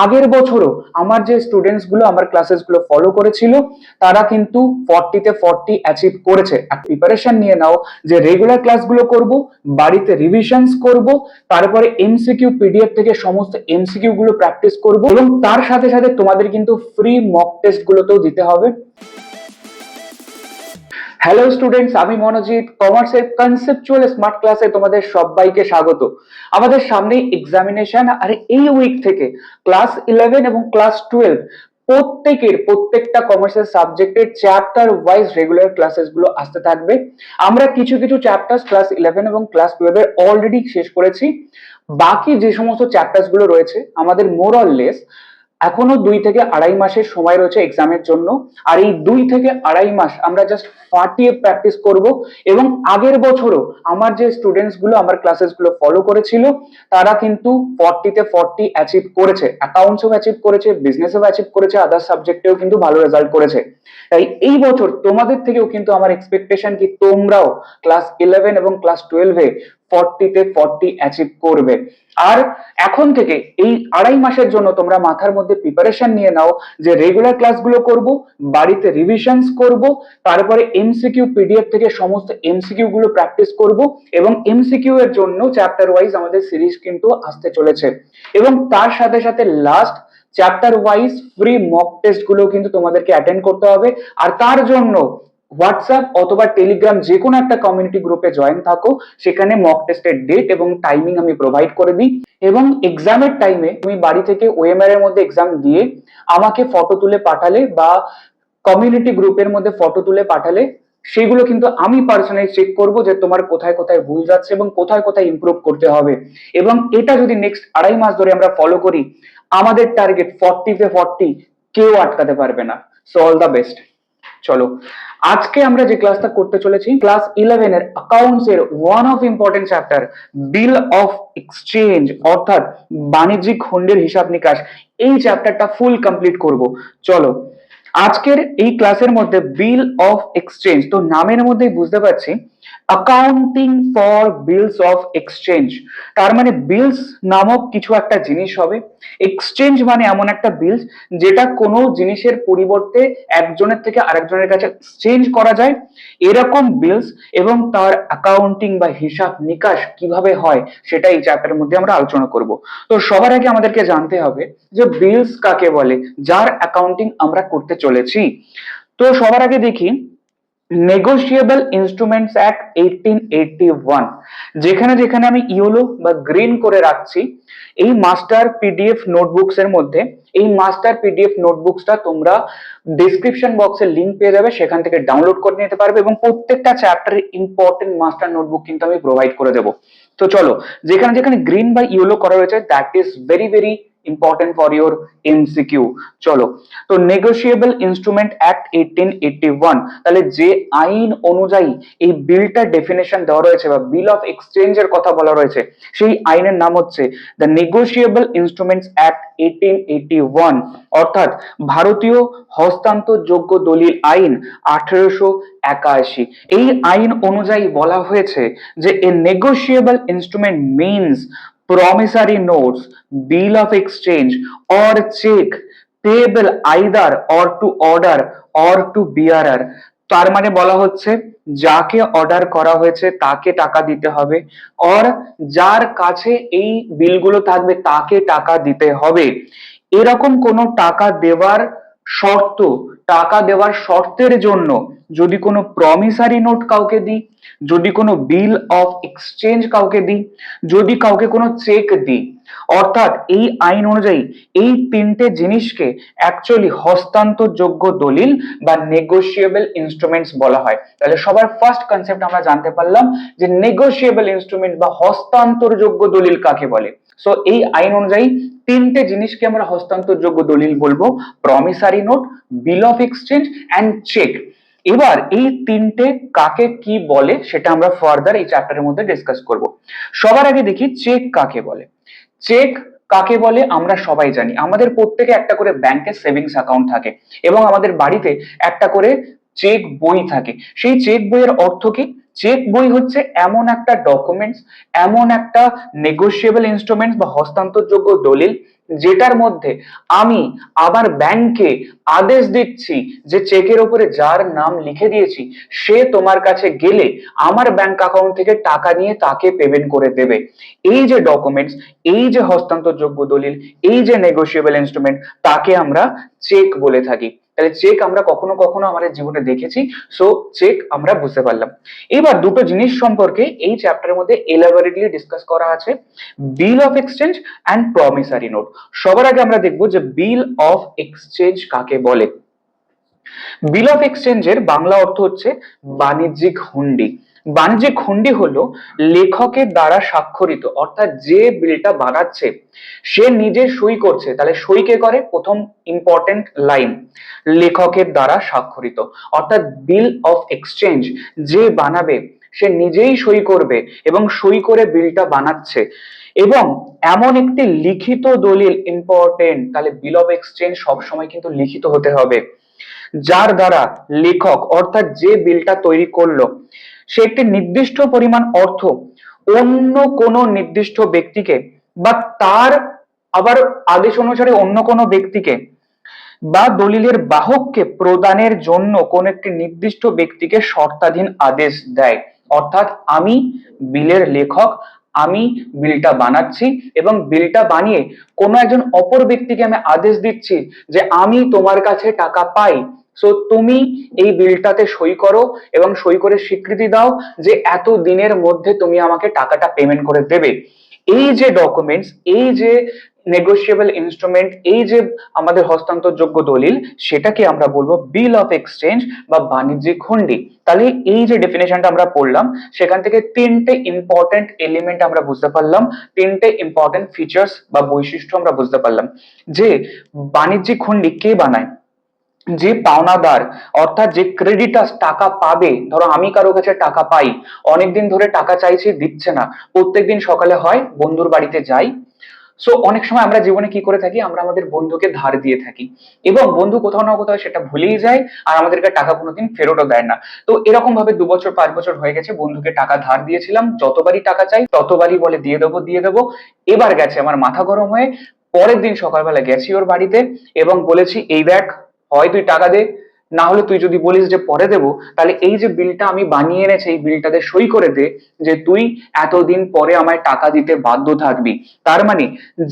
আগের বছরও আমার যে স্টুডেন্টস গুলো আমার ক্লাসেস গুলো ফলো করেছিল তারা কিন্তু 40 তে 40 অ্যাচিভ করেছে। প্রিপারেশন নিয়ে নাও যে রেগুলার ক্লাসগুলো করব, বাড়িতে রিভিশনস করব, তারপরে এমসিকিউ পিডিএফ থেকে সমস্ত এমসিকিউ গুলো প্র্যাকটিস করব এবং তার সাথে সাথে তোমাদের কিন্তু ফ্রি মক টেস্ট গুলোতেও দিতে হবে। হ্যালো স্টুডেন্টস, আমি মনোজিৎ, কমার্সের কনসেপচুয়াল স্মার্ট ক্লাসে তোমাদের সবাইকে স্বাগত। আমাদের সামনে এক্সামিনেশন, আর এই উইক থেকে ক্লাস 11 এবং ক্লাস 12 প্রত্যেকটা কমার্সের সাবজেক্টের চ্যাপ্টার ওয়াইজ রেগুলার ক্লাসেস গুলো আসতে থাকবে। আমরা কিছু কিছু চ্যাপ্টার ক্লাস 11 এবং ক্লাস 12 এর অলরেডি শেষ করেছি। বাকি যে সমস্ত চ্যাপ্টার্স গুলো রয়েছে আমাদের মোর অর লেস এখনো 2 থেকে আড়াই মাসের সময় রয়েছে এক্সামের জন্য। আর এই 2 থেকে আড়াই মাস আমরা জাস্ট ফাটিয়ে প্র্যাকটিস করব এবং আগের বছরও আমার যে স্টুডেন্টস গুলো আমার ক্লাসেস গুলো ফলো করেছিল তারা কিন্তু 40 তে 40 অ্যাচিভ করেছে। অ্যাকাউন্টসও অ্যাচিভ করেছে, বিজনেসও অ্যাচিভ করেছে, আদার সাবজেক্টেও কিন্তু ভালো রেজাল্ট করেছে। তাই এই বছর তোমাদের থেকেও কিন্তু আমার এক্সপেকটেশন কি তোমরাও ক্লাস 11 এবং ক্লাস 12 এ 40 তে 40 অ্যাচিভ করবে। আর এখন থেকে এই আড়াই মাসের জন্য তোমরা মাথার মধ্যে প্রিপারেশন নিয়ে নাও যে রেগুলার ক্লাসগুলো করব, বাড়িতে রিভিশনস করব, তারপরে এমসিকিউ পিডিএফ থেকে সমস্ত এমসিকিউ গুলো প্র্যাকটিস করব এবং এমসিকিউ এর জন্য চ্যাপ্টার ওয়াইজ আমাদের সিরিজ কিন্তু আসতে চলেছে এবং তার সাথে সাথে last chapter wise free mock test গুলো কিন্তু তোমাদেরকে অ্যাটেন্ড করতে হবে। আর তার জন্য হোয়াটসঅ্যাপ অথবা টেলিগ্রাম যে কোনো একটা কমিউনিটি গ্রুপে জয়েন থাকো, সেখানে মক টেস্টের ডেট এবং টাইমিং আমি প্রোভাইড করে দিই এবং এক্সামের টাইমে তুমি বাড়ি থেকে ওএমআর এর মধ্যে এক্সাম দিয়ে আমাকে ফটো তুলে পাঠালে বা কমিউনিটি গ্রুপের মধ্যে ফটো তুলে পাঠালে সেগুলো কিন্তু আমি পার্সোনালি চেক করব যে তোমার কোথায় কোথায় ভুল যাচ্ছে এবং কোথায় কোথায় ইমপ্রুভ করতে হবে। এবং এটা যদি নেক্সট আড়াই মাস ধরে আমরা ফলো করি, আমাদের টার্গেট 40 তে 40 কেউ আটকাতে পারবে না। So all the best. চলো আজকে আমরা যে ক্লাসটা করতে চলেছি ক্লাস 11 এর অ্যাকাউন্টস এর one of important chapter bill of exchange অর্থাৎ বাণিজ্যিক হুন্ডির হিসাব নিকাশ, এই চ্যাপ্টারটা ফুল কমপ্লিট করব। চলো আজকের এই ক্লাসের মধ্যে বিল অফ এক্সচেঞ্জ, তো নামের মধ্যেই বুঝতে পারছি accounting for bills of exchange, তার মানে বিলস নামক কিছু একটা জিনিস হবে, এক্সচেঞ্জ মানে এমন একটা বিলস যেটা কোনো জিনিসের পরিবর্তে একজনের থেকে আরেকজনের কাছে এক্সচেঞ্জ করা যায়, এরকম বিলস এবং তার অ্যাকাউন্টিং বা হিসাব নিকাশ কিভাবে হয় সেটা এই চ্যাপ্টারের মধ্যে আমরা আলোচনা করব। তো সবার আগে আমাদেরকে জানতে হবে যে বিলস কাকে বলে যার অ্যাকাউন্টিং আমরা করতে চলেছি। তো সবার আগে দেখি নেগোশিয়েবল ইনস্ট্রুমেন্টস অ্যাক্ট 1881, যেখানে যেখানে আমি ইয়েলো বা গ্রিন করে রাখছি এই মাস্টার পিডিএফ নোটবুকস এর মধ্যে, এই মাস্টার পিডিএফ নোটবুকসটা তোমরা ডেসক্রিপশন বক্সে লিংক পেয়ে যাবে, সেখান থেকে ডাউনলোড করে নিতে পারবে এবং প্রত্যেকটা চ্যাপ্টারের ইম্পর্টেন্ট মাস্টার নোটবুক কিন্তু আমি প্রোভাইড করে দেবো। তো চলো যেখানে যেখানে গ্রিন বা ইয়েলো করা রয়েছে that is very very important for your MCQ. চলো তো নেগোশিয়েবল ইনস্ট্রুমেন্ট অ্যাক্ট 1881, তাহলে যে আইন অনুযায়ী এই বিলটা ডেফিনেশন দেওয়া রয়েছে বা বিল অফ এক্সচেঞ্জের কথা বলা রয়েছে সেই আইনের নাম হচ্ছে দ্য নেগোশিয়েবল ইনস্ট্রুমেন্টস অ্যাক্ট 1881, অর্থাৎ ভারতীয় হস্তান্তরযোগ্য দলিল আইন 1881। এই আইন অনুযায়ী বলা হয়েছে যে a negotiable instrument means promissory notes, bill of exchange or check payable either or to order or to bearer, তার মানে বলা হচ্ছে যাকে অর্ডার করা হয়েছে তাকে টাকা দিতে হবে আর যার কাছে এই বিলগুলো থাকবে তাকে টাকা দিতে হবে। এরকম কোনো টাকা দেওয়ার শর্তের জন্য যদি কোনো প্রমিসারি নোট কাউকে দিই, যদি কোনো বিল অফ এক্সচেঞ্জ কাউকে দিই, যদি কাউকে কোনো চেক দিই, অর্থাৎ এই আইন অনুযায়ী এই তিনটে জিনিসকে অ্যাকচুয়ালি হস্তান্তরযোগ্য দলিল বা নেগোশিয়েবল ইনস্ট্রুমেন্টস বলা হয়। তাহলে সবার ফার্স্ট কনসেপ্ট আমরা জানতে পারলাম যে নেগোশিয়েবল ইনস্ট্রুমেন্ট বা হস্তান্তরযোগ্য দলিল কাকে বলে। সো এই আইন অনুযায়ী তিনটে জিনিসকে আমরা হস্তান্তরযোগ্য দলিল বলবো, promissory note, bill of exchange and cheque. এবার এই তিনটে কাকে কি বলে সেটা আমরা ফার্দার এই চ্যাপ্টারের মধ্যে ডিসকাস করব। সবার আগে দেখি চেক কাকে বলে। চেক কাকে বলে আমরা সবাই জানি, আমাদের প্রত্যেকে একটা করে ব্যাংকে সেভিংস অ্যাকাউন্ট থাকে এবং আমাদের বাড়িতে একটা করে চেক বই থাকে। সেই চেক বইয়ের অর্থ কি? চেক বই হচ্ছে এমন একটা ডকুমেন্টস, এমন একটা নেগোশিয়েবল ইনস্ট্রুমেন্টস বা হস্তান্তরযোগ্য দলিল, যেটার মধ্যে আমি আবার ব্যাংকে আদেশ দিচ্ছি যে চেকের উপরে যার নাম লিখে দিয়েছি সে তোমার কাছে গেলে আমার ব্যাংক অ্যাকাউন্ট থেকে টাকা নিয়ে তাকে পেমেন্ট করে দেবে। এই যে ডকুমেন্টস, এই যে হস্তান্তরযোগ্য দলিল, এই যে নেগোশিয়েবল ইনস্ট্রুমেন্ট, তাকে আমরা চেক বলে থাকি। তাহলে চেক আমরা কখনো কখনো আমাদের জীবনে দেখেছি, সো চেক আমরা বুঝতে পারলাম। এবার দুটো জিনিস সম্পর্কে এই চ্যাপ্টারের মধ্যে এলাবোরেটলি ডিসকাস করা আছে, bill of exchange and promissory note. সবার আগে আমরা দেখবো যে বিল অফ এক্সচেঞ্জ কাকে বলে। বিল অফ এক্সচেঞ্জের বাংলা অর্থ হচ্ছে বাণিজ্যিক হুন্ডি। বাণিজ্যিক হুন্ডি হলো লেখকের দ্বারা স্বাক্ষরিত, অর্থাৎ যে বিলটা বানাচ্ছে সে নিজে সই করছে, তাহলে সই কে করে? প্রথম ইম্পর্টেন্ট লাইন, লেখকের দ্বারা স্বাক্ষরিত, অর্থাৎ বিল অফ এক্সচেঞ্জ যে বানাবে সে নিজেই সই করবে এবং সই করে বিলটা বানাচ্ছে, এবং এমন একটি লিখিত দলিল ইম্পর্টেন্ট। তাহলে বিল অফ এক্সচেঞ্জ সবসময় কিন্তু লিখিত হতে হবে, যার দ্বারা লেখক অর্থাৎ যে বিলটা তৈরি করলো সে একটি নির্দিষ্ট পরিমাণ অর্থ অন্য কোনো নির্দিষ্ট ব্যক্তিকে বা তার আবার আদেশ অনুসারে অন্য কোনো ব্যক্তিকে বা দলিলের বাহককে প্রদানের জন্য কোন একটি নির্দিষ্ট ব্যক্তিকে শর্তাধীন আদেশ দেয়। অর্থাৎ আমি বিলের লেখক, আমি বিলটা বানাচ্ছি এবং বিলটা বানিয়ে কোনো একজন অপর ব্যক্তিকে আমি আদেশ দিচ্ছি যে আমি তোমার কাছে টাকা পাই, সো তুমি এই বিলটাতে সই করো এবং সই করে স্বীকৃতি দাও যে এত দিনের মধ্যে তুমি আমাকে টাকাটা পেমেন্ট করে দেবে। এই যে ডকুমেন্টস, এই যে নেগোশিয়েবল ইনস্ট্রুমেন্ট, এই যে আমাদের হস্তান্তরযোগ্য দলিল, সেটাকে আমরা বলবো বিল অফ এক্সচেঞ্জ বা বাণিজ্যিক হুন্ডি। তাহলে এই যে ডেফিনেশনটা আমরা পড়লাম সেখান থেকে তিনটে ইম্পর্টেন্ট এলিমেন্ট আমরা বুঝতে পারলাম, তিনটে ইম্পর্টেন্ট ফিচার্স বা বৈশিষ্ট্য আমরা বুঝতে পারলাম। যে বাণিজ্যিক হুন্ডি কে বানায়? যে পাওনাদার অর্থাৎ যে ক্রেডিটার্স টাকা পাবে, ধরো আমি কারো কাছে টাকা পাই, অনেকদিন ধরে টাকা চাইছি দিচ্ছে না, প্রত্যেকদিন সকালে হয় বন্ধুর বাড়িতে যাই, সো অনেক সময় আমরা জীবনে কি করে থাকি, আমরা আমাদের বন্ধুকে ধার দিয়ে থাকি এবং বন্ধু কোথাও না কোথাও সেটা ভুলেই যায় আর আমাদেরকে টাকা কোনোদিন ফেরতও দেয় না। তো এরকম ভাবে 2 বছর 5 বছর হয়ে গেছে, বন্ধুকে টাকা ধার দিয়েছিলাম, যতবারই টাকা চাই ততবারই বলে দিয়ে দেবো দিয়ে দেবো। এবার গেছে আমার মাথা গরম হয়ে, পরের দিন সকালবেলা গেছি ওর বাড়িতে এবং বলেছি এই দেখ, হয় তুই টাকা দে, না হলে তুই যদি বলিস যে পরে দেবো, তাহলে এই যে বিলটা আমি বানিয়ে এনেছি এই বিলটাতে সই করে দে যে তুই এতদিন পরে আমায় টাকা দিতে বাধ্য থাকবি। তার মানে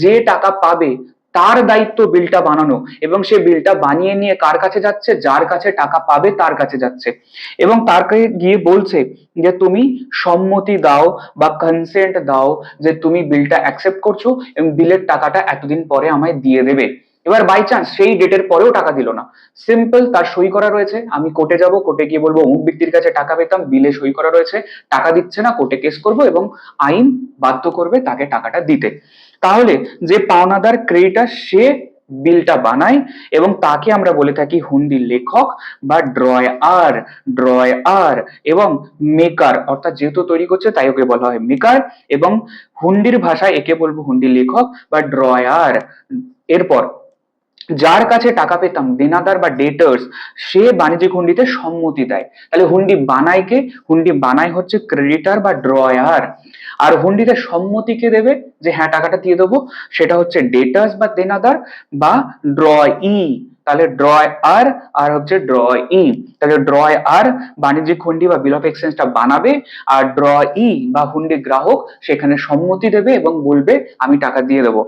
যে টাকা পাবে তার দায়িত্ব বিলটা বানানো, এবং সে বিলটা বানিয়ে নিয়ে কার কাছে যাচ্ছে? যার কাছে টাকা পাবে তার কাছে যাচ্ছে এবং তারকে গিয়ে বলছে যে তুমি সম্মতি দাও বা কনসেন্ট দাও যে তুমি বিলটা অ্যাকসেপ্ট করছো এবং বিলের টাকাটা এতদিন পরে আমায় দিয়ে দেবে। এবার বাই চান্স সেই ডেটের পরেও টাকা দিল না, সিম্পল তার সই করা রয়েছে, আমি কোর্টে যাব, কোর্টে গিয়ে বলবো অমুক ব্যক্তির কাছে টাকা পেতাম, বিলে সই করা রয়েছে, টাকা দিচ্ছে না, কোর্টে কেস করব এবং আইন বাধ্য করবে তাকে টাকাটা দিতে। তাহলে যে পাওনাদার ক্রেডিটার সে বিলটা বানায় এবং তাকে আমরা বলে থাকি হুন্ডির লেখক বা ড্রয়ার। ড্রয়ার এবং মেকার, অর্থাৎ যেহেতু তৈরি করছে তাই ওকে বলা হয় মেকার, এবং হুন্ডির ভাষায় একে বলবো হুন্ডির লেখক বা ড্রয়ার। এরপর যার কাছে টাকা পেতাম, দেনাদার বা ডেটার্স, সে বাণিজ্যিক হুন্ডিতে সম্মতি দেয়। তাহলে হুন্ডি বানায় কে? হুন্ডি বানায় হচ্ছে ক্রেডিটার বা ড্রয়ার। আর হুন্ডিতে সম্মতি কে দেবে যে হ্যাঁ টাকাটা দিয়ে দেবো? সেটা হচ্ছে ডেটার্স বা দেনাদার বা ড্রয়ি। তাহলে ড্রয়ার আর হচ্ছে ড্রয়ি। তাহলে ড্রয়ার বাণিজ্যিক হুন্ডি বা বিল অফ এক্সচেঞ্জটা বানাবে, আর ড্রয়ি বা হুন্ডি গ্রাহক সেখানে সম্মতি দেবে এবং বলবে আমি টাকা দিয়ে দেবো।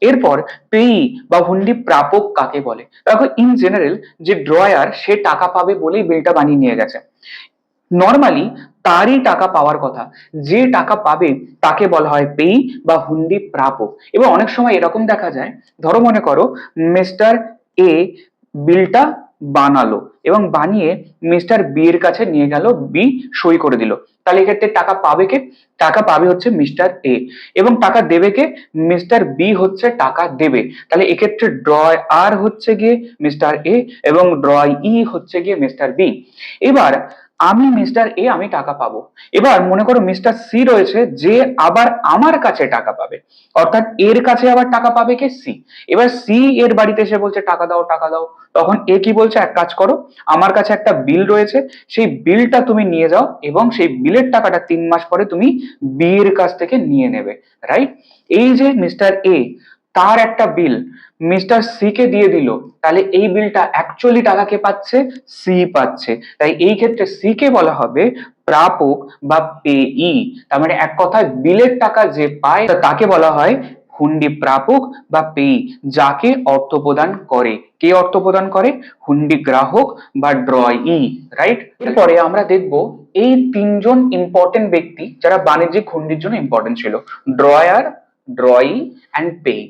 এরপর পেই বা হুন্ডি প্রাপক কাকে বলে? দেখো ইন জেনারেল যে ড্রয়ার সে টাকা পাবে বলেই বিলটা বানিয়ে নিয়ে গেছে, নর্মালি তারই টাকা পাওয়ার কথা, যে টাকা পাবে তাকে বলা হয় পেই বা হুন্ডি প্রাপক। এবং অনেক সময় এরকম দেখা যায়, ধরো মনে করো মিস্টার এ বিলটা বানালো এবং বানিয়ে মিস্টার বি এর কাছে নিয়ে গেল, বি সই করে দিল, তাহলে এক্ষেত্রে টাকা পাবে কে? টাকা পাবে হচ্ছে মিস্টার এ এবং টাকা দেবে কে? মিস্টার বি হচ্ছে টাকা দেবে। তাহলে এক্ষেত্রে ড্রয়ার হচ্ছে গিয়ে মিস্টার এ এবং ড্রয়ি হচ্ছে গিয়ে মিস্টার বি। এবার আমি মিস্টার এ আমি টাকা পাবো। এবার মনে করো মিস্টার সি রয়েছে, যে আবার আমার কাছে টাকা পাবে, অর্থাৎ এর কাছে আবার টাকা পাবে কে? সি। এবার সি এর বাড়িতে এসে বলছে টাকা দাও টাকা দাও, তখন এ কি বলছে, এক কাজ করো, আমার কাছে একটা বিল রয়েছে, সেই বিলটা তুমি নিয়ে যাও এবং সেই বিলের টাকাটা 3 মাস পরে তুমি বি এর কাছ থেকে নিয়ে নেবে। রাইট? এই যে মিস্টার এ তার একটা বিল মিস্টার সি কে দিয়ে দিল, তাহলে এই বিলটা অ্যাকচুয়ালি টাকা কে পাচ্ছে? সি পাচ্ছে। তাই এই ক্ষেত্রে সি কে বলা হবে প্রাপক বা পেই। তার মানে এক কথায় বিলের টাকা যে পায় তাকে বলা হয় হুন্ডি প্রাপক বা পেই, যাকে অর্থ প্রদান করে। কে অর্থ প্রদান করে? হুন্ডি গ্রাহক বা ড্রয়ি। রাইট? এরপরে আমরা দেখব এই তিনজন ইম্পর্টেন্ট ব্যক্তি যারা বাণিজ্যিক হুন্ডির জন্য ইম্পর্টেন্ট ছিল: ড্রয়ার, ড্রয়ি অ্যান্ড পেই।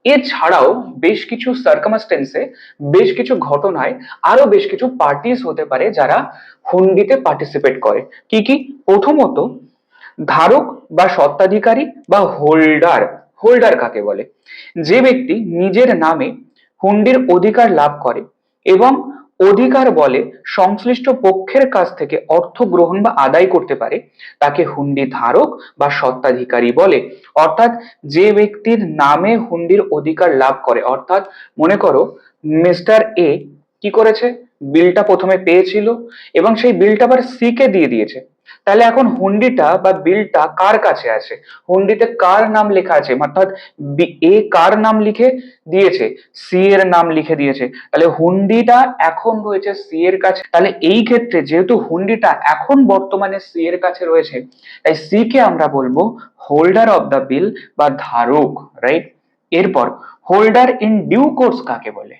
এছাড়াও বেশ কিছু সার্কামস্টেন্সে, বেশ কিছু ঘটনায় আরো বেশ কিছু পার্টিস হতে পারে যারা হুন্ডিতে পার্টিসিপেট করে। কি কি? প্রথমত, ধারক বা স্বত্বাধিকারী বা হোল্ডার। হোল্ডার কাকে বলে? যে ব্যক্তি নিজের নামে হুন্ডির অধিকার লাভ করে এবং অধিকার বলে সংশ্লিষ্ট পক্ষের কাছ থেকে অর্থ গ্রহণ বা আদায় করতে পারে, তাকে হুন্ডি ধারক বা স্বত্বাধিকারী বলে। অর্থাৎ যে ব্যক্তির নামে হুন্ডির অধিকার লাভ করে, অর্থাৎ মনে করো মিস্টার এ কি করেছে, বিলটা প্রথমে পেয়েছিল এবং সেই বিলটা আবার সি কে দিয়ে দিয়েছে, তাহলে এখন হুন্ডিটা বা বিলটা কার কাছে আছে? হুন্ডিতে কার নাম লেখা আছে? অর্থাৎ এ কার নাম লিখে দিয়েছে? সি এর নাম লিখে দিয়েছে, তাহলে হুন্ডিটা এখন রয়েছে সি এর কাছে। তাহলে এই ক্ষেত্রে যেহেতু হুন্ডিটা এখন বর্তমানে সি এর কাছে রয়েছে, তাই সি কে আমরা বলবো হোল্ডার অফ দ্য বিল বা ধারক। রাইট? এরপর হোল্ডার ইন ডিউ কোর্স কাকে বলে?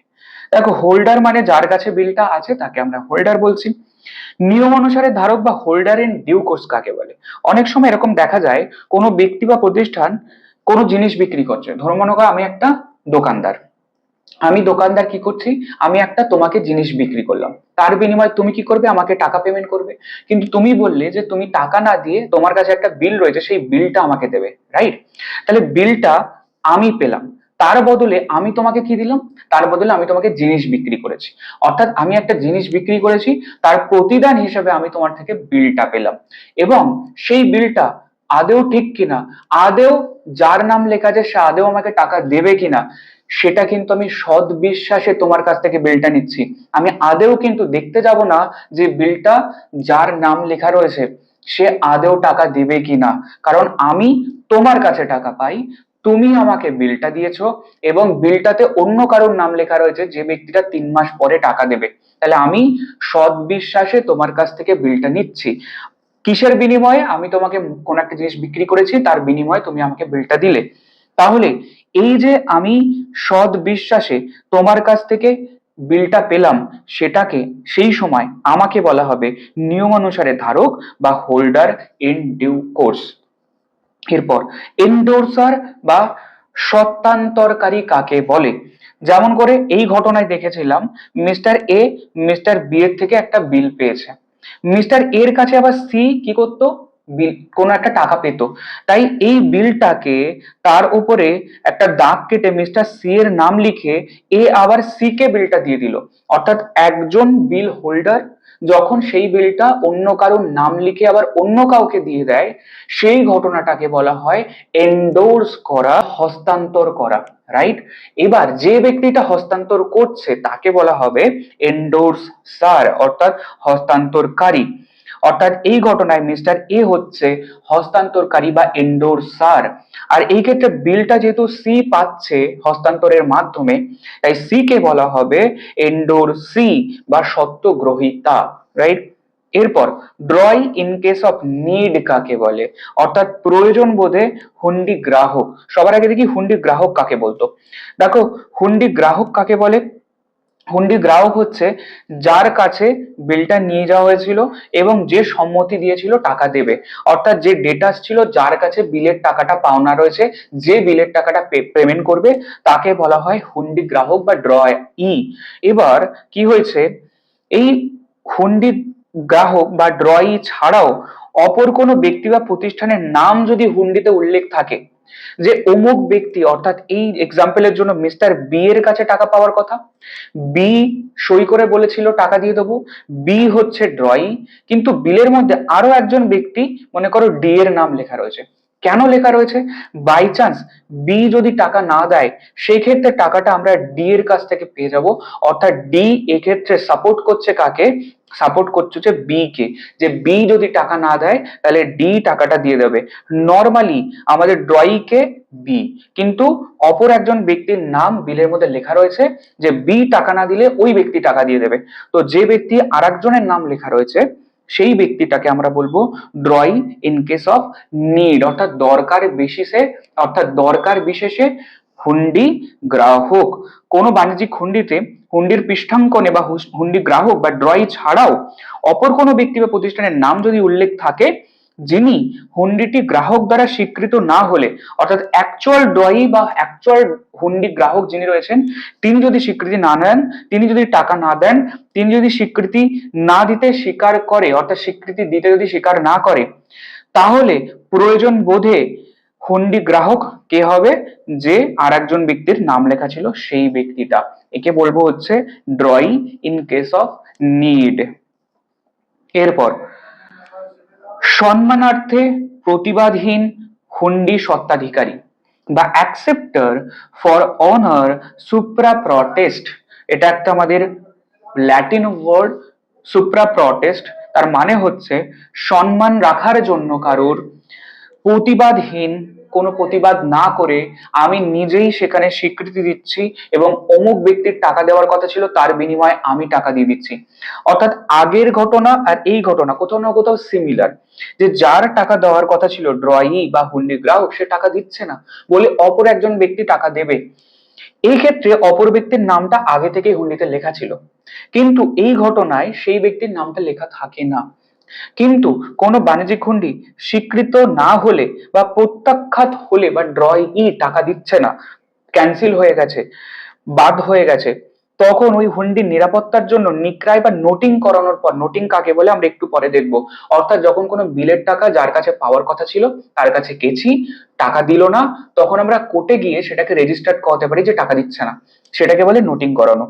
দেখো, হোল্ডার মানে যার কাছে বিলটা আছে তাকে আমরা হোল্ডার বলছি। নিয়ম অনুসারে ধারক বা হোল্ডার ইন ডিউ কোর্স কাকে বলে? অনেক সময় এরকম দেখা যায়, কোনো ব্যক্তি বা প্রতিষ্ঠান কোনো জিনিস বিক্রি করছে। ধরো মনে করো আমি একটা দোকানদার, আমি দোকানদার কি করছি, আমি একটা তোমাকে জিনিস বিক্রি করলাম, তার বিনিময়ে তুমি কি করবে, আমাকে টাকা পেমেন্ট করবে। কিন্তু তুমি বললে যে তুমি টাকা না দিয়ে তোমার কাছে একটা বিল রয়েছে, সেই বিলটা আমাকে দেবে। রাইট? তাহলে বিলটা আমি পেলাম, তার বদলে আমি তোমাকে কি দিলাম? তার বদলে আমি তোমাকে জিনিস বিক্রি করেছি। অর্থাৎ আমি একটা জিনিস বিক্রি করেছি, তার প্রতিদান হিসেবে আমি তোমার থেকে বিলটা পেলাম। এবং সেই বিলটা আদেও ঠিক কিনা, আদেও যার নাম লেখা আছে সে আদেও আমাকে টাকা দেবে কিনা, সেটা কিন্তু আমি সৎ বিশ্বাসে তোমার কাছ থেকে বিলটা নিচ্ছি। আমি আদেও কিন্তু দেখতে যাব না যে বিলটা যার নাম লেখা রয়েছে সে আদেও টাকা দেবে কিনা, কারণ আমি তোমার কাছে টাকা পাই, তুমি আমাকে বিলটা দিয়েছো এবং বিলটাতে অন্য কারোর নাম লেখা রয়েছে যে ব্যক্তিটা 3 মাস পরে টাকা দেবে। তাহলে আমি সৎ বিশ্বাসে তোমার কাছ থেকে বিলটা নিচ্ছি। কিসের বিনিময়ে? আমি তোমাকে কোন একটা জিনিস বিক্রি করেছি, তার বিনিময়ে তুমি আমাকে বিলটা দিলে। তাহলে এই যে আমি সৎ বিশ্বাসে তোমার কাছ থেকে বিলটা পেলাম, সেটাকে সেই সময় আমাকে বলা হবে নিয়মানুসারে ধারক বা হোল্ডার ইন ডিউ কোর্স। এরপর এন্ডোর্সার বা সত্তান্তরকারী কাকে বলে? যেমন করে এই ঘটনায় দেখেছিলাম, মিস্টার এ মিস্টার বি এর থেকে একটা বিল পেয়েছে, মিস্টার এর কাছে আবার সি কি করতো, বিল কোন একটা টাকা পেত, তাই এই বিলটাকে তার উপরে একটা দাগ কেটে মিস্টার সি এর নাম লিখে এ আবার সি কে বিলটা দিয়ে দিল। অর্থাৎ একজন বিল হোল্ডার যখন সেই বিলটা অন্য কারোর নাম লিখে আবার অন্য কাউকে দিয়ে দেয়, সেই ঘটনাটাকে বলা হয় এন্ডোর্স করা, হস্তান্তর করা। রাইট? এবার যে ব্যক্তিটা হস্তান্তর করছে তাকে বলা হবে এন্ডোর্সার, অর্থাৎ হস্তান্তরকারী। অর্থাৎ এই ঘটনায় মিস্টার এ হচ্ছে হস্তান্তরকারী বা এন্ডোর্সার। আর এই ক্ষেত্রে বিলটা যেহেতু সি পাচ্ছে হস্তান্তরের মাধ্যমে, তাই সি কে বলা হবে এন্ডোর্সি বা সত্ত্বগ্রহীতা। রাইট? এরপর draw in case of need কাকে বলে? অর্থাৎ প্রয়োজন বোধে হুন্ডি গ্রাহক। সবার আগে দেখি হুন্ডি গ্রাহক কাকে বলতো। দেখো, হুন্ডি গ্রাহক কাকে বলে? হুন্ডি গ্রাহক হচ্ছে যার কাছে বিলটা নিয়ে যাওয়া হয়েছিল এবং যে সম্মতি দিয়েছিল টাকা দেবে, অর্থাৎ যে ডেটাস ছিল যার কাছে বিলের টাকাটা পাওনা রয়েছে, যে বিলের টাকাটা পেমেন্ট করবে, তাকে বলা হয় হুন্ডি গ্রাহক বা ড্রয় ই। এবার কি হয়েছে, এই হুন্ডি গ্রাহক বা ড্রয়ি ছাড়াও অপর কোনো ব্যক্তি বা প্রতিষ্ঠানের নাম যদি হুন্ডিতে উল্লেখ থাকে, যে অমুক ব্যক্তি অর্থাৎ এই এক্সাম্পলের জন্য মিস্টার বি এর কাছে টাকা পাওয়ার কথা, বি সই করে বলেছিল টাকা দিয়ে দেবো, বি হচ্ছে ড্রয়ি, কিন্তু বিলের মধ্যে আরো একজন ব্যক্তি মনে করো ডি এর নাম লেখা রয়েছে। কেন লেখা রয়েছে? বাই চান্স বি যদি টাকা না দেয় সেই ক্ষেত্রে টাকাটা আমরা ডি এর কাছ থেকে পেয়ে যাব, অর্থাৎ ডি এক্ষেত্রে সাপোর্ট করছে কাকে? সাপোর্ট করছে যে বি কে, যে বি যদি টাকা না দেয় তাহলে ডি টাকাটা দিয়ে দেবে। নর্মালি আমাদের ড্রয়ি কে বি, কিন্তু অপর একজন ব্যক্তির নাম বিলের মধ্যে লেখা রয়েছে যে বি টাকা না দিলে ওই ব্যক্তি টাকা দিয়ে দেবে। তো যে ব্যক্তি আর একজনের নাম লেখা রয়েছে সেই ব্যক্তিটাকে আমরা বলবো ড্রয়ি ইন কেস অফ নিড, অর্থাৎ দরকার বেসিসে, অর্থাৎ দরকার বিশেষে হুন্ডি গ্রাহক। কোনো বাণিজ্যিক হুন্ডিতে হুন্ডির পৃষ্ঠাঙ্কনে বা হুন্ডি গ্রাহক বা ড্রয়ি ছাড়াও অপর কোনো ব্যক্তি বা প্রতিষ্ঠানের নাম যদি উল্লেখ থাকে, যিনি হুন্ডিটি গ্রাহক দ্বারা স্বীকৃত না হলে, অর্থাৎ অ্যাকচুয়াল ড্রয়ি বা অ্যাকচুয়াল হুন্ডি গ্রাহক যিনি রয়েছেন তিনি যদি স্বীকৃতি না নেন, তিনি যদি টাকা না দেন, তিনি যদি স্বীকৃতি না দিতে স্বীকার করে, অর্থাৎ স্বীকৃতি দিতে যদি স্বীকার না করে, তাহলে প্রয়োজন বোধে হুন্ডি গ্রাহক কে হবে? যে আর একজন ব্যক্তির নাম লেখা ছিল সেই ব্যক্তিটা। একে বলবো হচ্ছে ড্রয়ি ইন কেস অফ নিড। এরপর সম্মানার্থে প্রতিবাদহীন হুন্ডি স্বত্বাধিকারী বা acceptor for honour supra protest. এটা একটা আমাদের ল্যাটিন ওয়ার্ড, সুপ্রা প্রটেস্ট। তার মানে হচ্ছে সম্মান রাখার জন্য কারোর, প্রতিবাদহীন, কোনো প্রতিবাদ না করে আমি নিজেই সেখানে স্বীকৃতি দিচ্ছি এবং অমুক ব্যক্তির টাকা দেওয়ার কথা ছিল তার বিনিময়ে আমি টাকা দিয়ে দিচ্ছি। অর্থাৎ আগের ঘটনা আর এই ঘটনা কোথাও না কোথাও সিমিলার, যে যার টাকা দেওয়ার কথা ছিল ড্রয়ি বা হুন্ডি গ্রাহক সে টাকা দিচ্ছে না বলে অপর একজন ব্যক্তি টাকা দেবে। এই ক্ষেত্রে অপর ব্যক্তির নামটা আগে থেকে হুন্ডিতে লেখা ছিল, কিন্তু এই ঘটনায় সেই ব্যক্তির নামটা লেখা থাকে না। কিন্তু কোনো বাণিজ্যিক হুন্ডি স্বীকৃত না হলে বা প্রত্যাখ্যাত হলে বা ড্রয়ি টাকা দিচ্ছে না, ক্যান্সেল হয়ে গেছে, বাদ হয়ে গেছে, তখন ওই হুন্ডির নিরাপত্তার জন্য নিক্রায় বা নোটিং করানোর পর, নোটিং কাকে বলে আমরা একটু পরে দেখবো, অর্থাৎ যখন কোনো বিলের টাকা যার কাছে পাওয়ার কথা ছিল তার কাছে গেছি, টাকা দিল না, তখন আমরা কোর্টে গিয়ে সেটাকে রেজিস্টার্ড করাতে পারি যে টাকা দিচ্ছে না, সেটাকে বলে নোটিং করানো।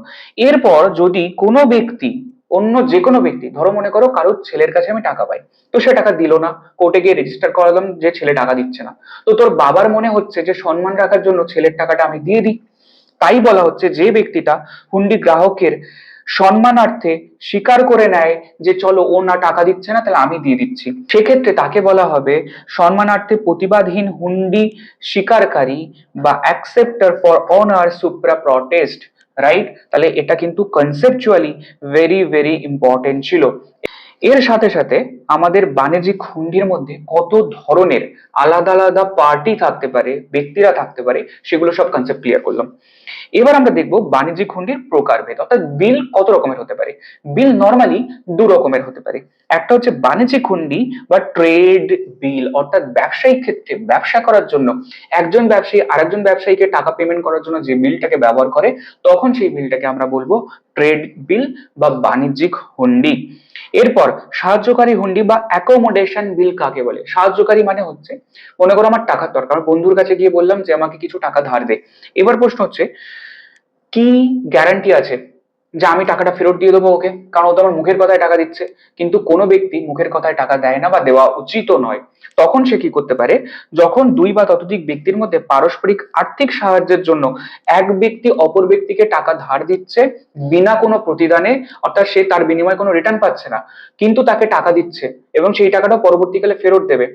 এরপর যদি কোনো ব্যক্তি, অন্য যে কোনো ব্যক্তি, ধরো মনে করো কারোর ছেলের কাছে আমি টাকা পাই, তো সে টাকা দিল না, কোর্টে গিয়ে রেজিস্টার করালাম যে ছেলে টাকা দিচ্ছে না, তো তোর বাবার মনে হচ্ছে যে সম্মান রাখার জন্য ছেলের টাকাটা আমি দিয়ে দিই। তাই বলা হচ্ছে যে ব্যক্তিটা হুন্ডি গ্রাহকের সম্মানার্থে স্বীকার করে নেয় যে চলো ও না টাকা দিচ্ছে না তাহলে আমি দিয়ে দিচ্ছি, সেক্ষেত্রে তাকে বলা হবে সম্মানার্থে প্রতিবাদহীন হুন্ডি স্বীকারকারী বা acceptor for honour supra protest. Right? তাহলে এটা কিন্তু কনসেপচুয়ালি ভেরি ভেরি ইম্পর্টেন্ট ছিল। এর সাথে সাথে আমাদের বাণিজ্যিক হুন্ডির মধ্যে কত ধরনের আলাদা আলাদা পার্টি থাকতে পারে, ব্যক্তিরা থাকতে পারে, সেগুলো সব কনসেপ্ট ক্লিয়ার করলাম। এবার আমরা দেখবো বাণিজ্যিক হুন্ডির প্রকারভেদ, অর্থাৎ বিল কত রকমের হতে পারে। বিল নর্মালি দু রকমের হতে পারে। একটা হচ্ছে বাণিজ্যিক হুন্ডি বা ট্রেড বিল, অর্থাৎ ব্যবসায়িক ক্ষেত্রে ব্যবসা করার জন্য একজন ব্যবসায়ী আরেকজন ব্যবসায়ীকে টাকা পেমেন্ট করার জন্য যে বিলটাকে ব্যবহার করে, তখন সেই বিলটাকে আমরা বলবো ট্রেড বিল বা বাণিজ্যিক হুন্ডি। এরপর সাহায্যকারী হুন্ডি বা অ্যাকোমোডেশন বিল কাকে বলে? সাহায্যকারী মানে হচ্ছে মনে করো আমার টাকার দরকার, আমার বন্ধুর কাছে গিয়ে বললাম যে আমাকে কিছু টাকা ধার দে। এবার প্রশ্ন হচ্ছে কি গ্যারান্টি আছে যে আমি টাকাটা ফেরত দিয়ে দেবো ওকে, কারণ ও তো আমার মুখের কথায় টাকা দিচ্ছে। কিন্তু কোনো ব্যক্তি মুখের কথায় টাকা দেয় না বা দেওয়া উচিত নয়। তখন সে কি করতে পারে, যখন দুই বা ততোধিক ব্যক্তির মধ্যে পারস্পরিক আর্থিক সাহায্যের জন্য এক ব্যক্তি অপর ব্যক্তিকে টাকা ধার দিচ্ছে বিনা কোনো প্রতিদানে, অর্থাৎ সে তার বিনিময়ে কোনো রিটার্ন পাচ্ছে না, কিন্তু তাকে টাকা দিচ্ছে এবং সেই টাকাটা পরবর্তীকালে ফেরত দেবে,